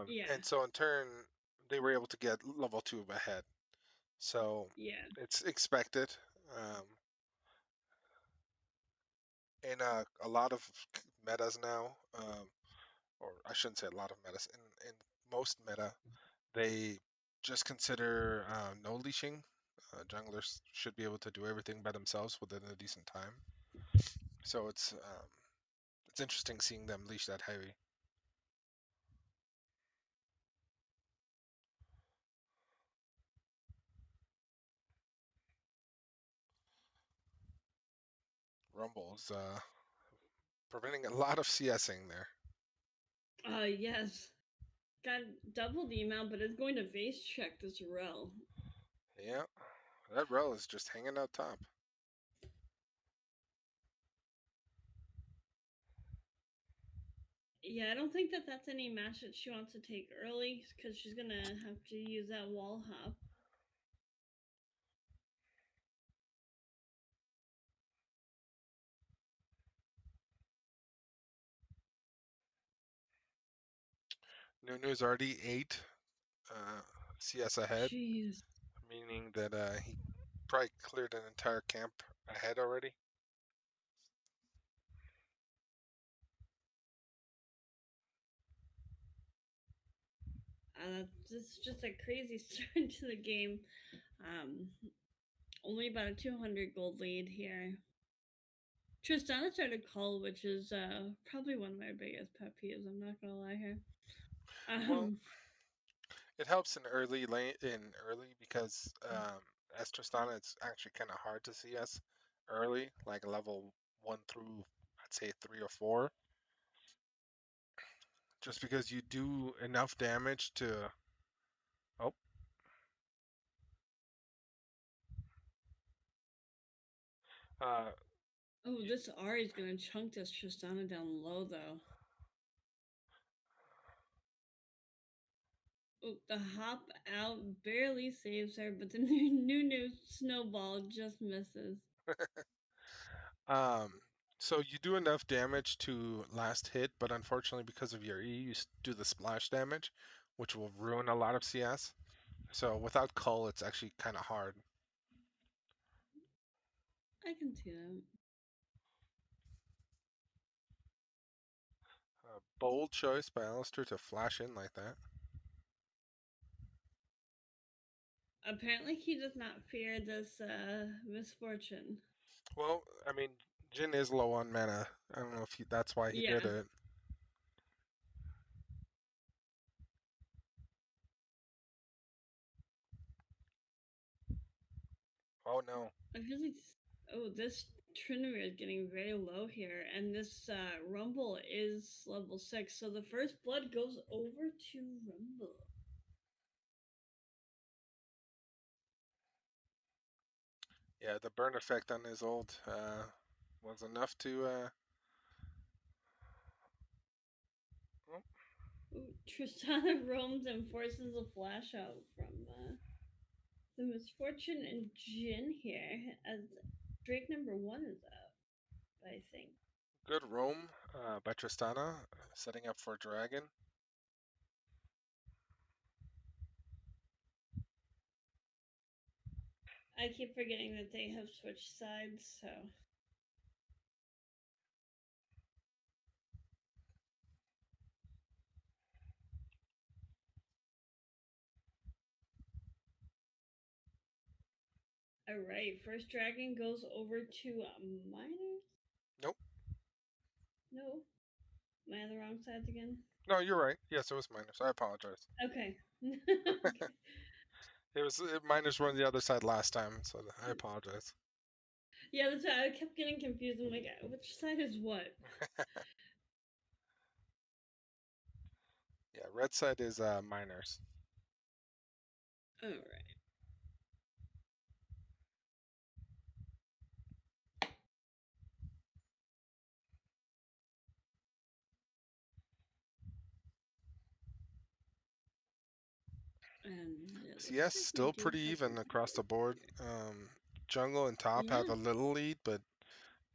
yeah, and so in turn they were able to get level 2 ahead. So yeah. it's expected. Um, in a lot of metas now, or I shouldn't say a lot of metas. In most meta, they just consider no leashing. Junglers should be able to do everything by themselves within a decent time. So it's interesting seeing them leash that heavy. Rumble's preventing a lot of CSing there. Yes. Got double the amount, but it's going to vase check this rel. Yeah, that rel is just hanging out top. Yeah, I don't think that that's any match that she wants to take early because she's gonna have to use that wall hop. Nunu's already 8 CS ahead, Jeez. meaning that he probably cleared an entire camp ahead already. This is just a crazy start to the game. Um, Only about a 200 gold lead here. Tristana started call, which is probably one of my biggest pet peeves. I'm not gonna lie here. Well, Um, it helps in early because as Tristana, it's actually kind of hard to CS early, like level 1 through I'd say 3 or 4, just because you do enough damage to. Oh, uh, oh, this Ari's gonna chunk this Tristana down low though. Oh, the hop out barely saves her, but the new snowball just misses. um, so you do enough damage to last hit, but unfortunately, because of your E, you do the splash damage, which will ruin a lot of CS. So without Cull, it's actually kind of hard. I can see that. Bold choice by Alistair to flash in like that. Apparently, he does not fear this misfortune. Well, I mean, Jin is low on mana. I don't know if that's why he did Yeah. it. Oh no. I really. Oh, this Trinity is getting very low here, and this Rumble is level 6, so the first blood goes over to Rumble. Yeah, the burn effect on his ult was enough to. Oh, Ooh, Tristana roams and forces a flash out from the Misfortune and Jin here, as Drake number 1 is up, I think. good roam by Tristana, setting up for Dragon. I keep forgetting that they have switched sides, so. Alright, first dragon goes over to minors? Nope. No? Am I on the wrong sides again? No, you're right. Yes, it was minus. I apologize. Okay. It was minus one the other side last time, so I apologize. Yeah, that's why I kept getting confused. I'm like, which side is what? Yeah, red side is minors. Alright. And yeah, looks CS like we still do pretty have even across the board. competitors. Jungle and top Yeah. have a little lead, but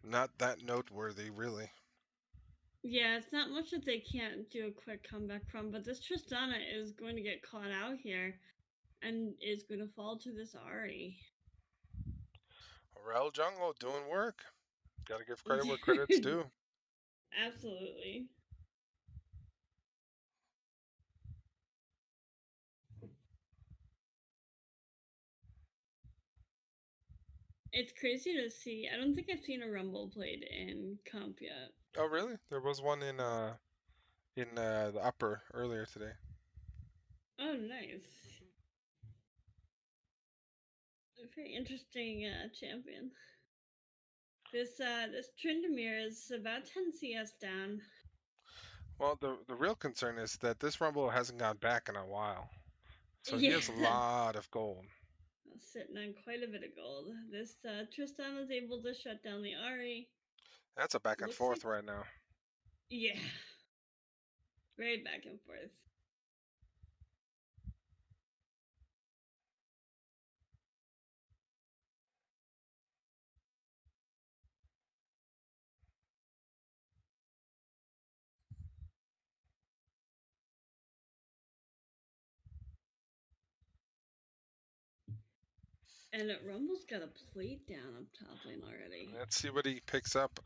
not that noteworthy, really. Yeah, it's not much that they can't do a quick comeback from, but this Tristana is going to get caught out here and is going to fall to this Ari. Rel Jungle doing work. Gotta give credit where credit's due. Absolutely. It's crazy to see. I don't think I've seen a Rumble played in comp yet. Oh, really? There was one in the upper earlier today. Oh, nice. A very interesting champion. This Tryndamere is about 10 CS down. Well, the real concern is that this Rumble hasn't gone back in a while, so he Yeah. has a lot of gold. Sitting on quite a bit of gold. This Tristan is able to shut down the Ari. That's a back and Looks forth like, right now. yeah, very back and forth. And Rumble's got a plate down up top lane already. Let's see what he picks up.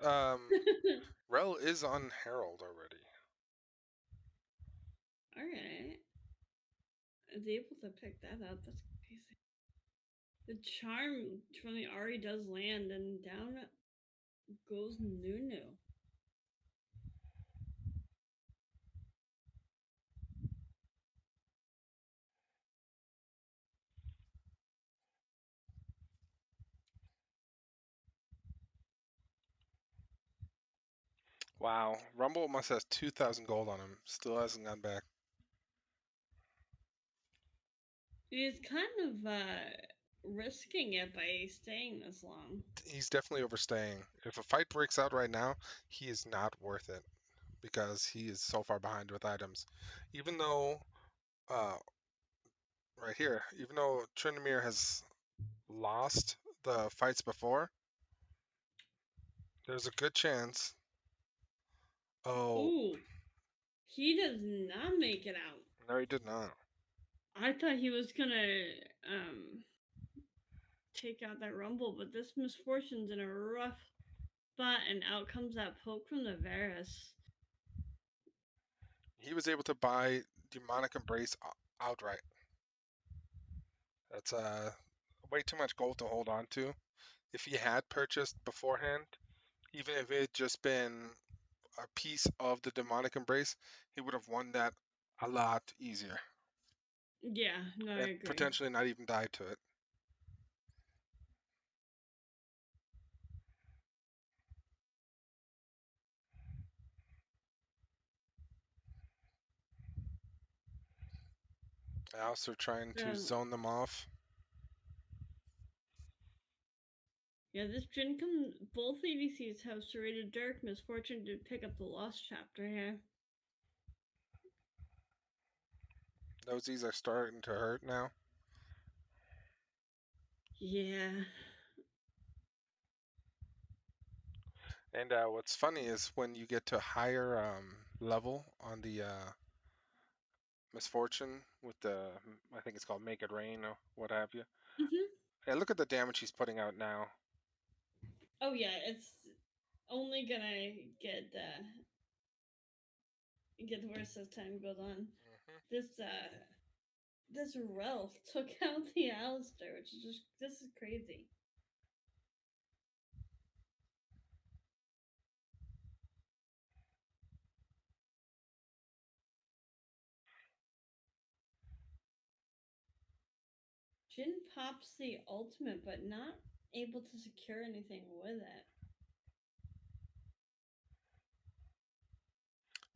Rel is on Herald already. Alright. Is able to pick that up. That's crazy. The charm from the Ari does land, and down goes Nunu. Wow, Rumble must have 2,000 gold on him. Still hasn't gone back. He's kind of risking it by staying this long. He's definitely overstaying. If a fight breaks out right now, he is not worth it because he is so far behind with items. Even though, uh, right here, even though Tryndamere has lost the fights before, there's a good chance. Oh, Ooh, he does not make it out. no, he did not. I thought he was gonna take out that Rumble, but this Misfortune's in a rough spot, and out comes that poke from the Varus. He was able to buy Demonic Embrace outright. That's way too much gold to hold on to. If he had purchased beforehand, even if it had just been a piece of the Demonic Embrace, he would have won that a lot easier Yeah, no, I and agree. potentially not even died to it. Also trying to zone them off. Yeah, this Gen Con, both ADCs have serrated Dark Misfortune to pick up the Lost chapter here. Those E's are starting to hurt now. Yeah. And what's funny is when you get to a higher level on the Misfortune with the, I think it's called Make It Rain or what have you. Mm-hmm. And look at the damage he's putting out now. Oh yeah, it's only gonna get worse as time goes on. This Ralph took out the Alistair, which is just, this is crazy. Jin pops the ultimate, but not able to secure anything with it.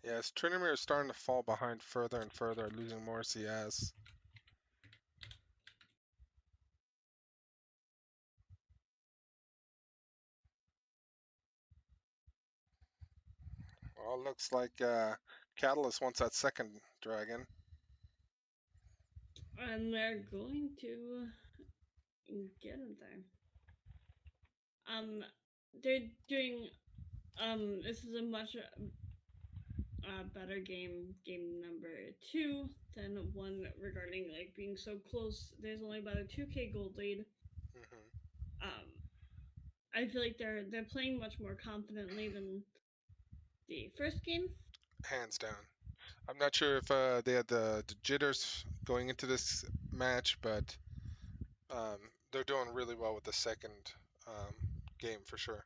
Yes, Trinimir is starting to fall behind further and further, losing more CS. Well, looks like Catalyst wants that second dragon. And they're going to get him there. They're doing, this is a much better game number 2 than one regarding like being so close. There's only about a 2k gold lead. I feel like they're playing much more confidently than the first game. Hands down. I'm not sure if they had the jitters going into this match, but they're doing really well with the second game for sure.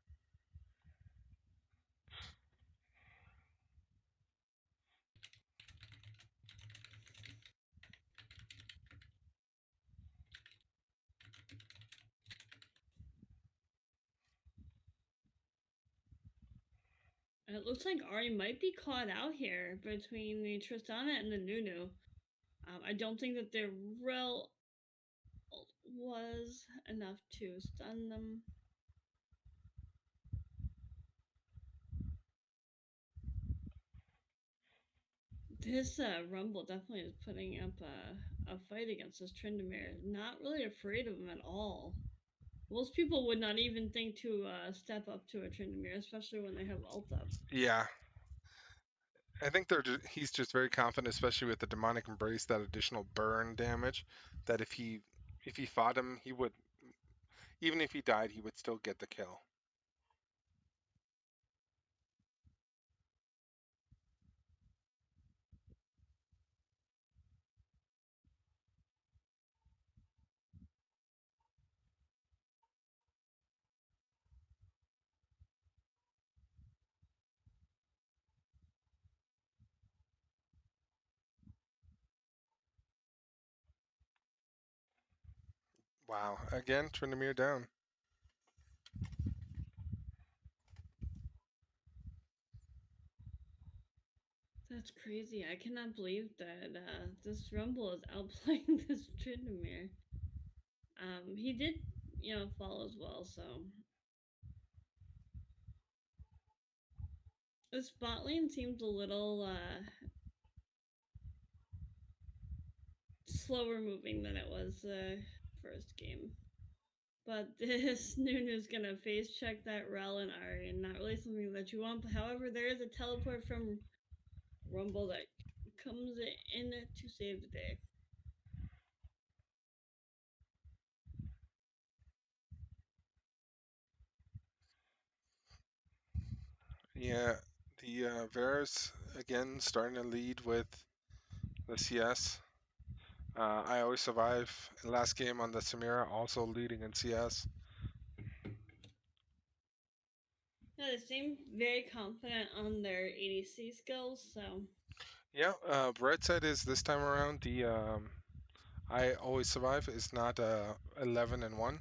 It looks like Ari might be caught out here between the Tristana and the Nunu. I don't think that their rel was enough to stun them. This Rumble definitely is putting up a fight against this Tryndamere. Not really afraid of him at all. Most people would not even think to step up to a Tryndamere, especially when they have ult up. Yeah. I think he's just very confident, especially with the demonic embrace, that additional burn damage. That if he fought him, he would, even if he died, he would still get the kill. Wow. Again, Tryndamere down. That's crazy. I cannot believe that this Rumble is outplaying this Tryndamere. He did, fall as well, so. This bot lane seems a little slower moving than it was the first game. But this Nunu's gonna face check that Rel and Ari, and not really something that you want. But however, there is a teleport from Rumble that comes in to save the day. Yeah, the Varus again starting to lead with the CS. I always survive. Last game on the Samira, also leading in CS. Yeah, they seem very confident on their ADC skills, so. Yeah, bright side is this time around the I always survive is not 11-1.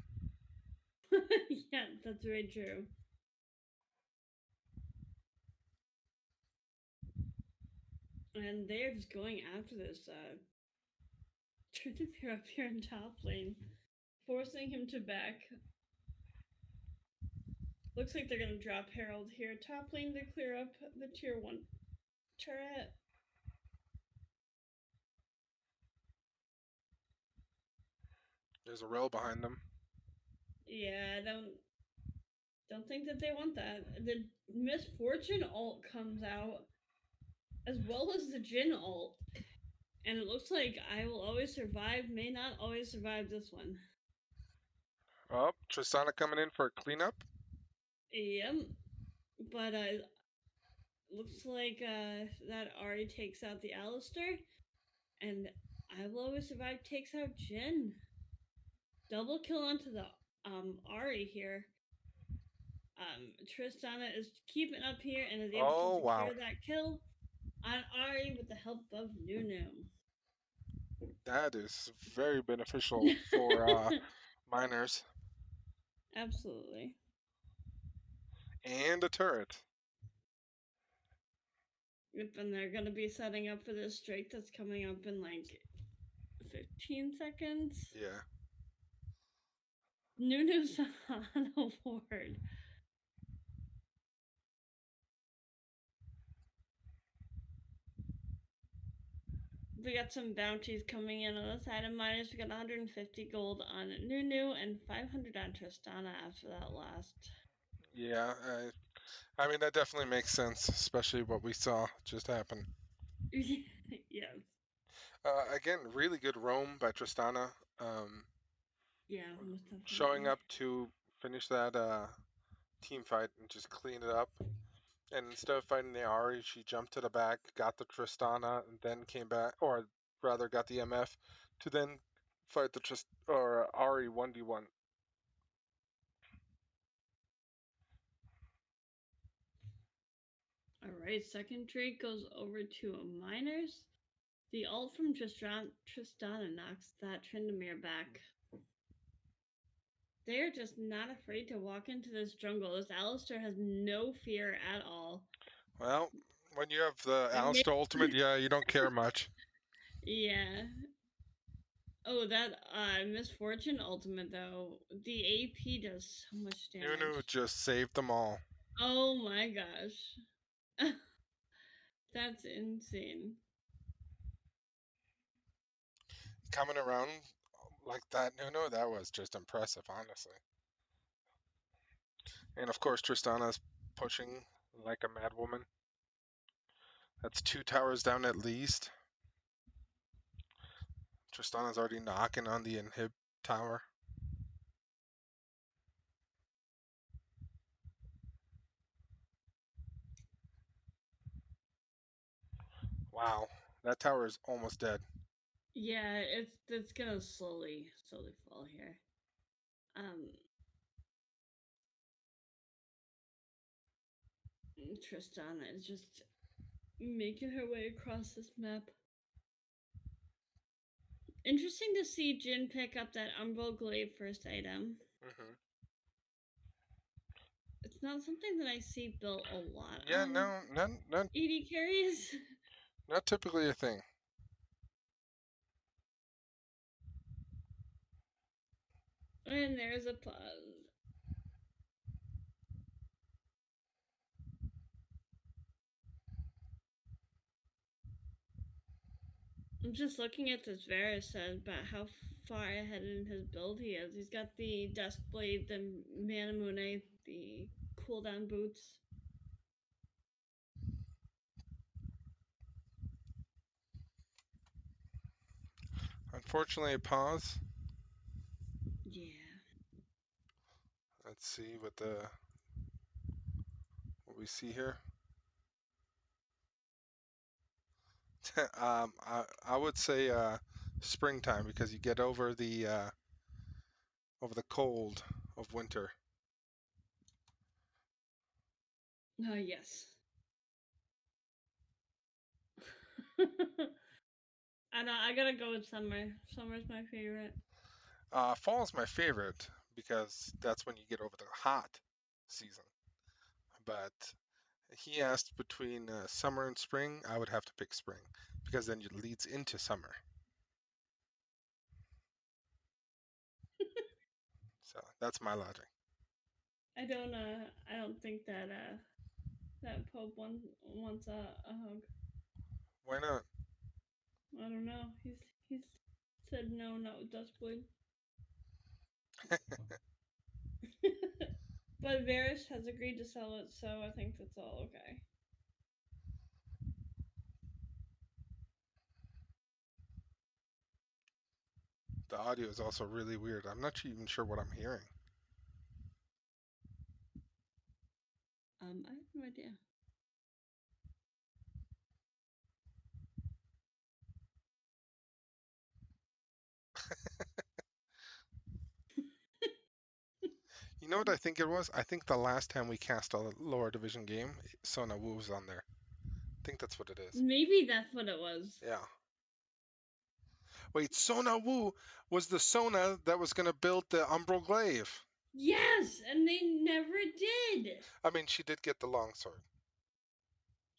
Yeah, that's very true. And they're just going after this Tryndamere up here in top lane, forcing him to back. Looks like they're gonna drop Herald here. Top lane to clear up the tier 1 turret. There's a rail behind them. Yeah, I don't think that they want that. The Misfortune ult comes out, as well as the Jin ult. And it looks like I Will Always Survive may not always survive this one. Oh, Tristana coming in for a cleanup. Yep. But looks like that Ari takes out the Alistair, and I Will Always Survive takes out Jin. Double kill onto the Ari here. Tristana is keeping up here and is able Oh, to secure wow. that kill on Ari with the help of Nunu. That is very beneficial for miners Absolutely. and a turret. Yep, and they're gonna be setting up for this strike that's coming up in like 15 seconds. Yeah. Nunu's on a ward. We got some bounties coming in on the side of miners. We got 150 gold on Nunu and 500 on Tristana after that last. Yeah. I mean, that definitely makes sense, especially what we saw just happen. Yes. Again, really good roam by Tristana. Yeah, most definitely. Showing up to finish that team fight and just clean it up. And instead of fighting the Ari, she jumped to the back, got the Tristana, and then came back, or rather got the MF, to then fight the Ari 1v1. Alright, second Drake goes over to miners. The ult from Tristana knocks that Tryndamere back. They're just not afraid to walk into this jungle. This Alistair has no fear at all. Well, when you have the And Alistair ultimate, yeah, you don't care much. Yeah. Oh, that Misfortune ultimate though. The AP does so much damage. Nunu just saved them all. Oh my gosh. That's insane. Coming around like that, Nunu, that was just impressive, honestly. And of course, Tristana's pushing like a madwoman. That's 2 towers down at least. Tristana's already knocking on the inhib tower. Wow, that tower is almost dead. Yeah, it's gonna slowly fall here. Tristana is just making her way across this map. Interesting to see Jin pick up that Umbral Glaive first item. Hmm. It's not something that I see built a lot Yeah, on no, not AD carries. not typically a thing. And there's a pause. I'm just looking at this Varus about how far ahead in his build he is. He's got the Dusk Blade, the Manamune, the cooldown boots. Unfortunately, a pause. Yeah. Let's see what we see here. I would say springtime because you get over the cold of winter. Yes. I know, I gotta go with summer. Summer's my favorite. Fall is my favorite because that's when you get over the hot season. But he asked between summer and spring. I would have to pick spring because then it leads into summer. That's my logic. I don't think that that Pope wants a hug. Why not? I don't know. He's said no, not with Duskblade. But Varys has agreed to sell it, so I think that's all okay. The audio is also really weird. I'm not even sure what I'm hearing. I have no idea. You know what I think it was? I think the last time we cast a lower division game, Sona Wu was on there. I think that's what it is. Maybe that's what it was. Yeah. Wait, Sona Wu was the Sona that was going to build the Umbral Glaive. Yes, and they never did. I mean, she did get the longsword.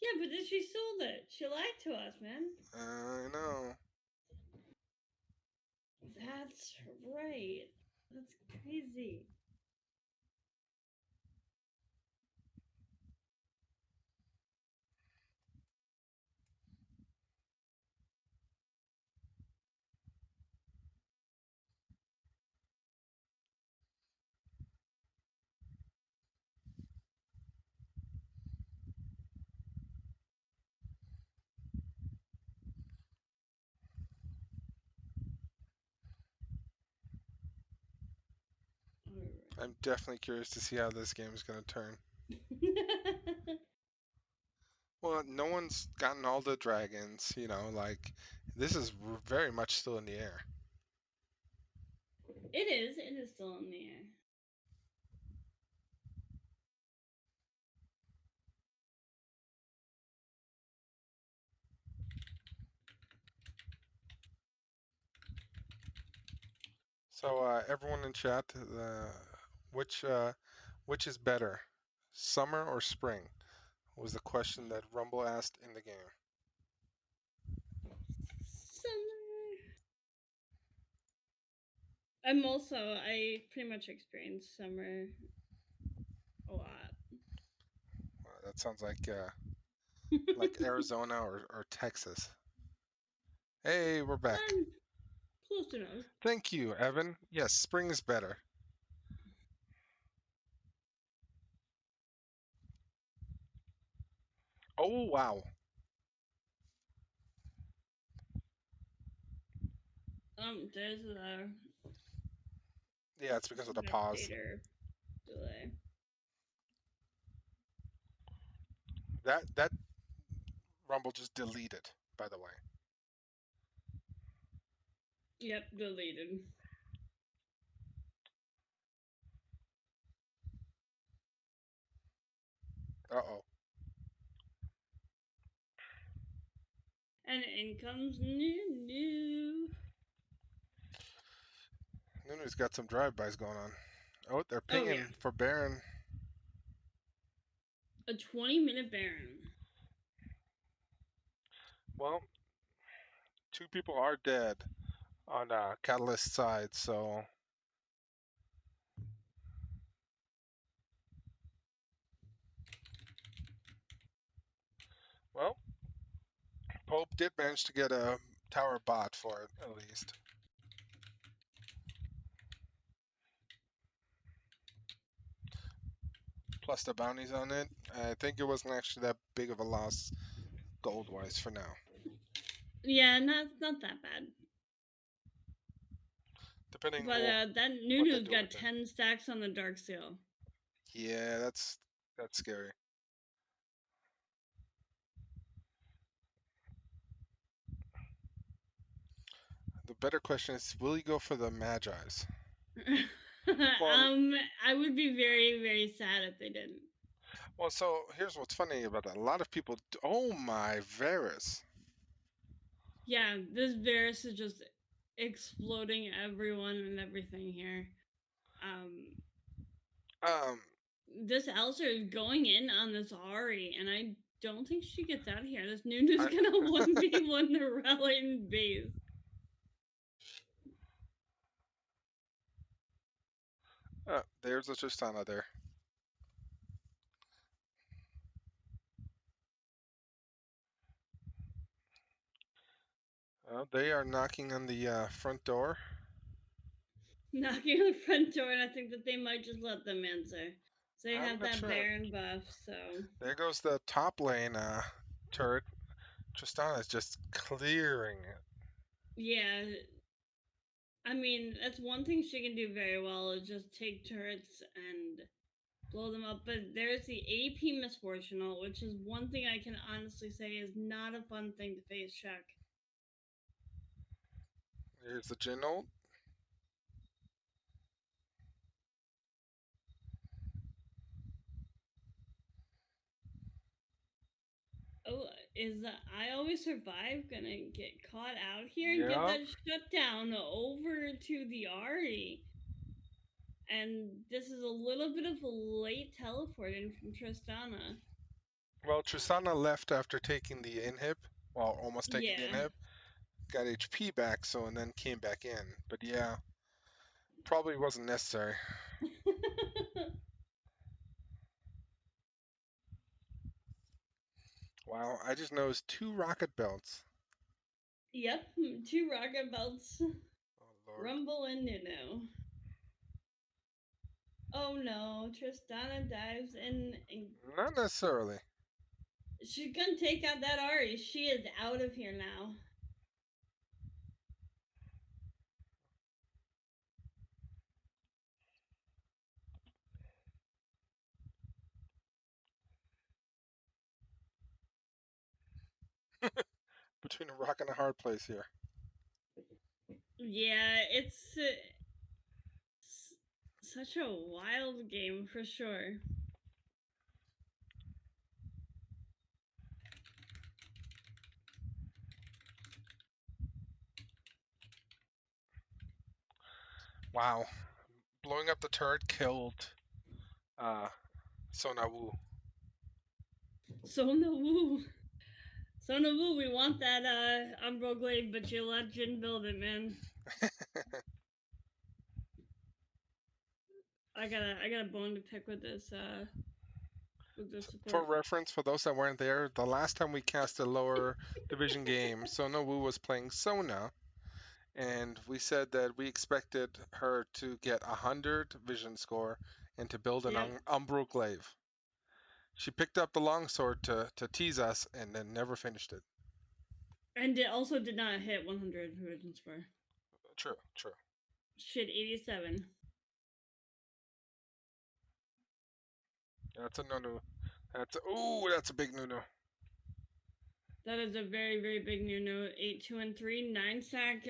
Yeah, but then she sold it. She lied to us, man. I know. That's right. That's crazy. I'm definitely curious to see how this game is going to turn. Well, no one's gotten all the dragons, you know, like, this is very much still in the air. It is. It is still in the air. So, everyone in chat, which is better, summer or spring? Was the question that Rumble asked in the game. Summer. I pretty much experienced summer a lot. That sounds like Arizona or Texas. Hey, we're back. Close enough. Thank you, Evan. Yes, spring is better. Oh, wow. There's a Yeah, it's because of the pause. delay. That Rumble just deleted, by the way. Yep, deleted. Uh-oh. And in comes Nunu. Nunu's got some drive-bys going on. Oh, they're pinging yeah. for Baron. A 20-minute Baron. Well, 2 people are dead on Catalyst side, so... Well, Pope did manage to get a tower bot for it, at least. Plus the bounties on it. I think it wasn't actually that big of a loss gold-wise for now. Yeah, not that bad. Depending but on that Nunu's got 10 stacks on the Dark Seal. Yeah, that's scary. The better question is, will you go for the Magi's? I would be very, very sad if they didn't. Well, so here's what's funny about that. A lot of people... Oh my, Varys. Yeah, this Varys is just exploding everyone and everything here. This Alistair is going in on this Ari, and I don't think she gets out of here. This Nunu's gonna 1v1 the Reliant base. There's a Tristana there. They are knocking on the front door. Knocking on the front door, and I think that they might just let them answer. So they I'm have not that sure. Baron buff, so There goes the top lane turret. Tristana is just clearing it. yeah. I mean, that's one thing she can do very well is just take turrets and blow them up. But there's the AP misfortunal, which is one thing I can honestly say is not a fun thing to face check. Here's the Jin ult. Oh, is I Always Survive gonna get caught out here and get Yep. that shutdown over to the Ari? And this is a little bit of a late teleporting from Tristana. Well, Tristana left after taking the inhib. Well, almost taking the Yeah. inhib. Got HP back, so and then came back in. But yeah, probably wasn't necessary. Wow, I just noticed 2 rocket belts. Yep, 2 rocket belts. Oh lord. Rumble and Nuno. Oh no, Tristana dives in and Not necessarily. she's gonna take out that Ari. She is out of here now. Between a rock and a hard place here. Yeah, it's such a wild game for sure. Wow. Blowing up the turret killed uh, Sona Wu. Sona Wu. Sona Wu, we want that Umbro Glade, but you let Jin build it, man. I got a bone to pick with this For support. reference, for those that weren't there, the last time we cast a lower division game, Sona Wu was playing Sona, and we said that we expected her to get 100 vision score and to build an Yep. Umbral Glaive. She picked up the longsword to tease us and then never finished it. And it also did not hit 100 vision score. True, true. Shit, 87. That's a no-no. That's a big no-no. That is a very, very big new note. 8, 2, and 3, 9 stack.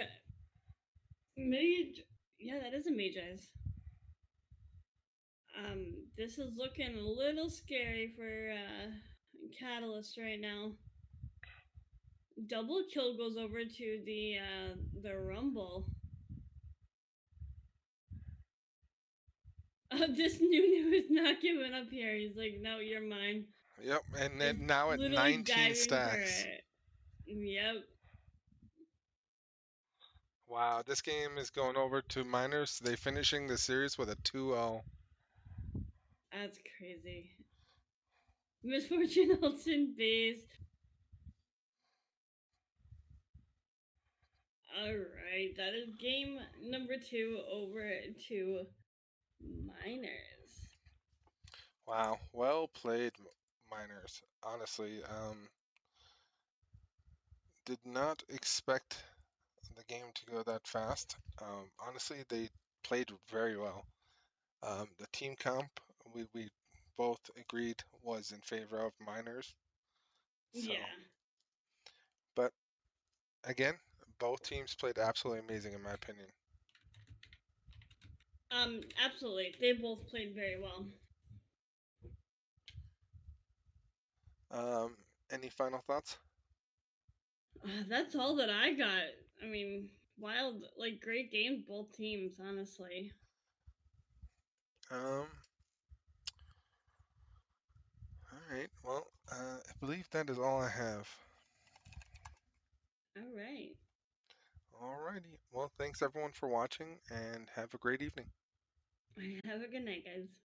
Mage. Yeah, that is a mage eyes. This is looking a little scary for Catalyst right now. Double kill goes over to the Rumble. This Nunu is not giving up here. He's like, no, you're mine. Yep, and then Just now at literally 19 diving stacks. for it. Yep. Wow, this game is going over to Miners. They finishing the series with a 2-0. That's crazy. Misfortune Elton base. Alright, that is game number 2 over to Miners. Wow, well played, Miners. Honestly, did not expect the game to go that fast. Honestly, they played very well. The team comp, we both agreed was in favor of Miners. So, Yeah. but again, both teams played absolutely amazing in my opinion. Absolutely. They both played very well. Any final thoughts? That's all that I got. I mean, wild, like great games, both teams, honestly. All right. Well, I believe that is all I have. All right. Alrighty. Well, thanks everyone for watching and have a great evening. Have a good night, guys.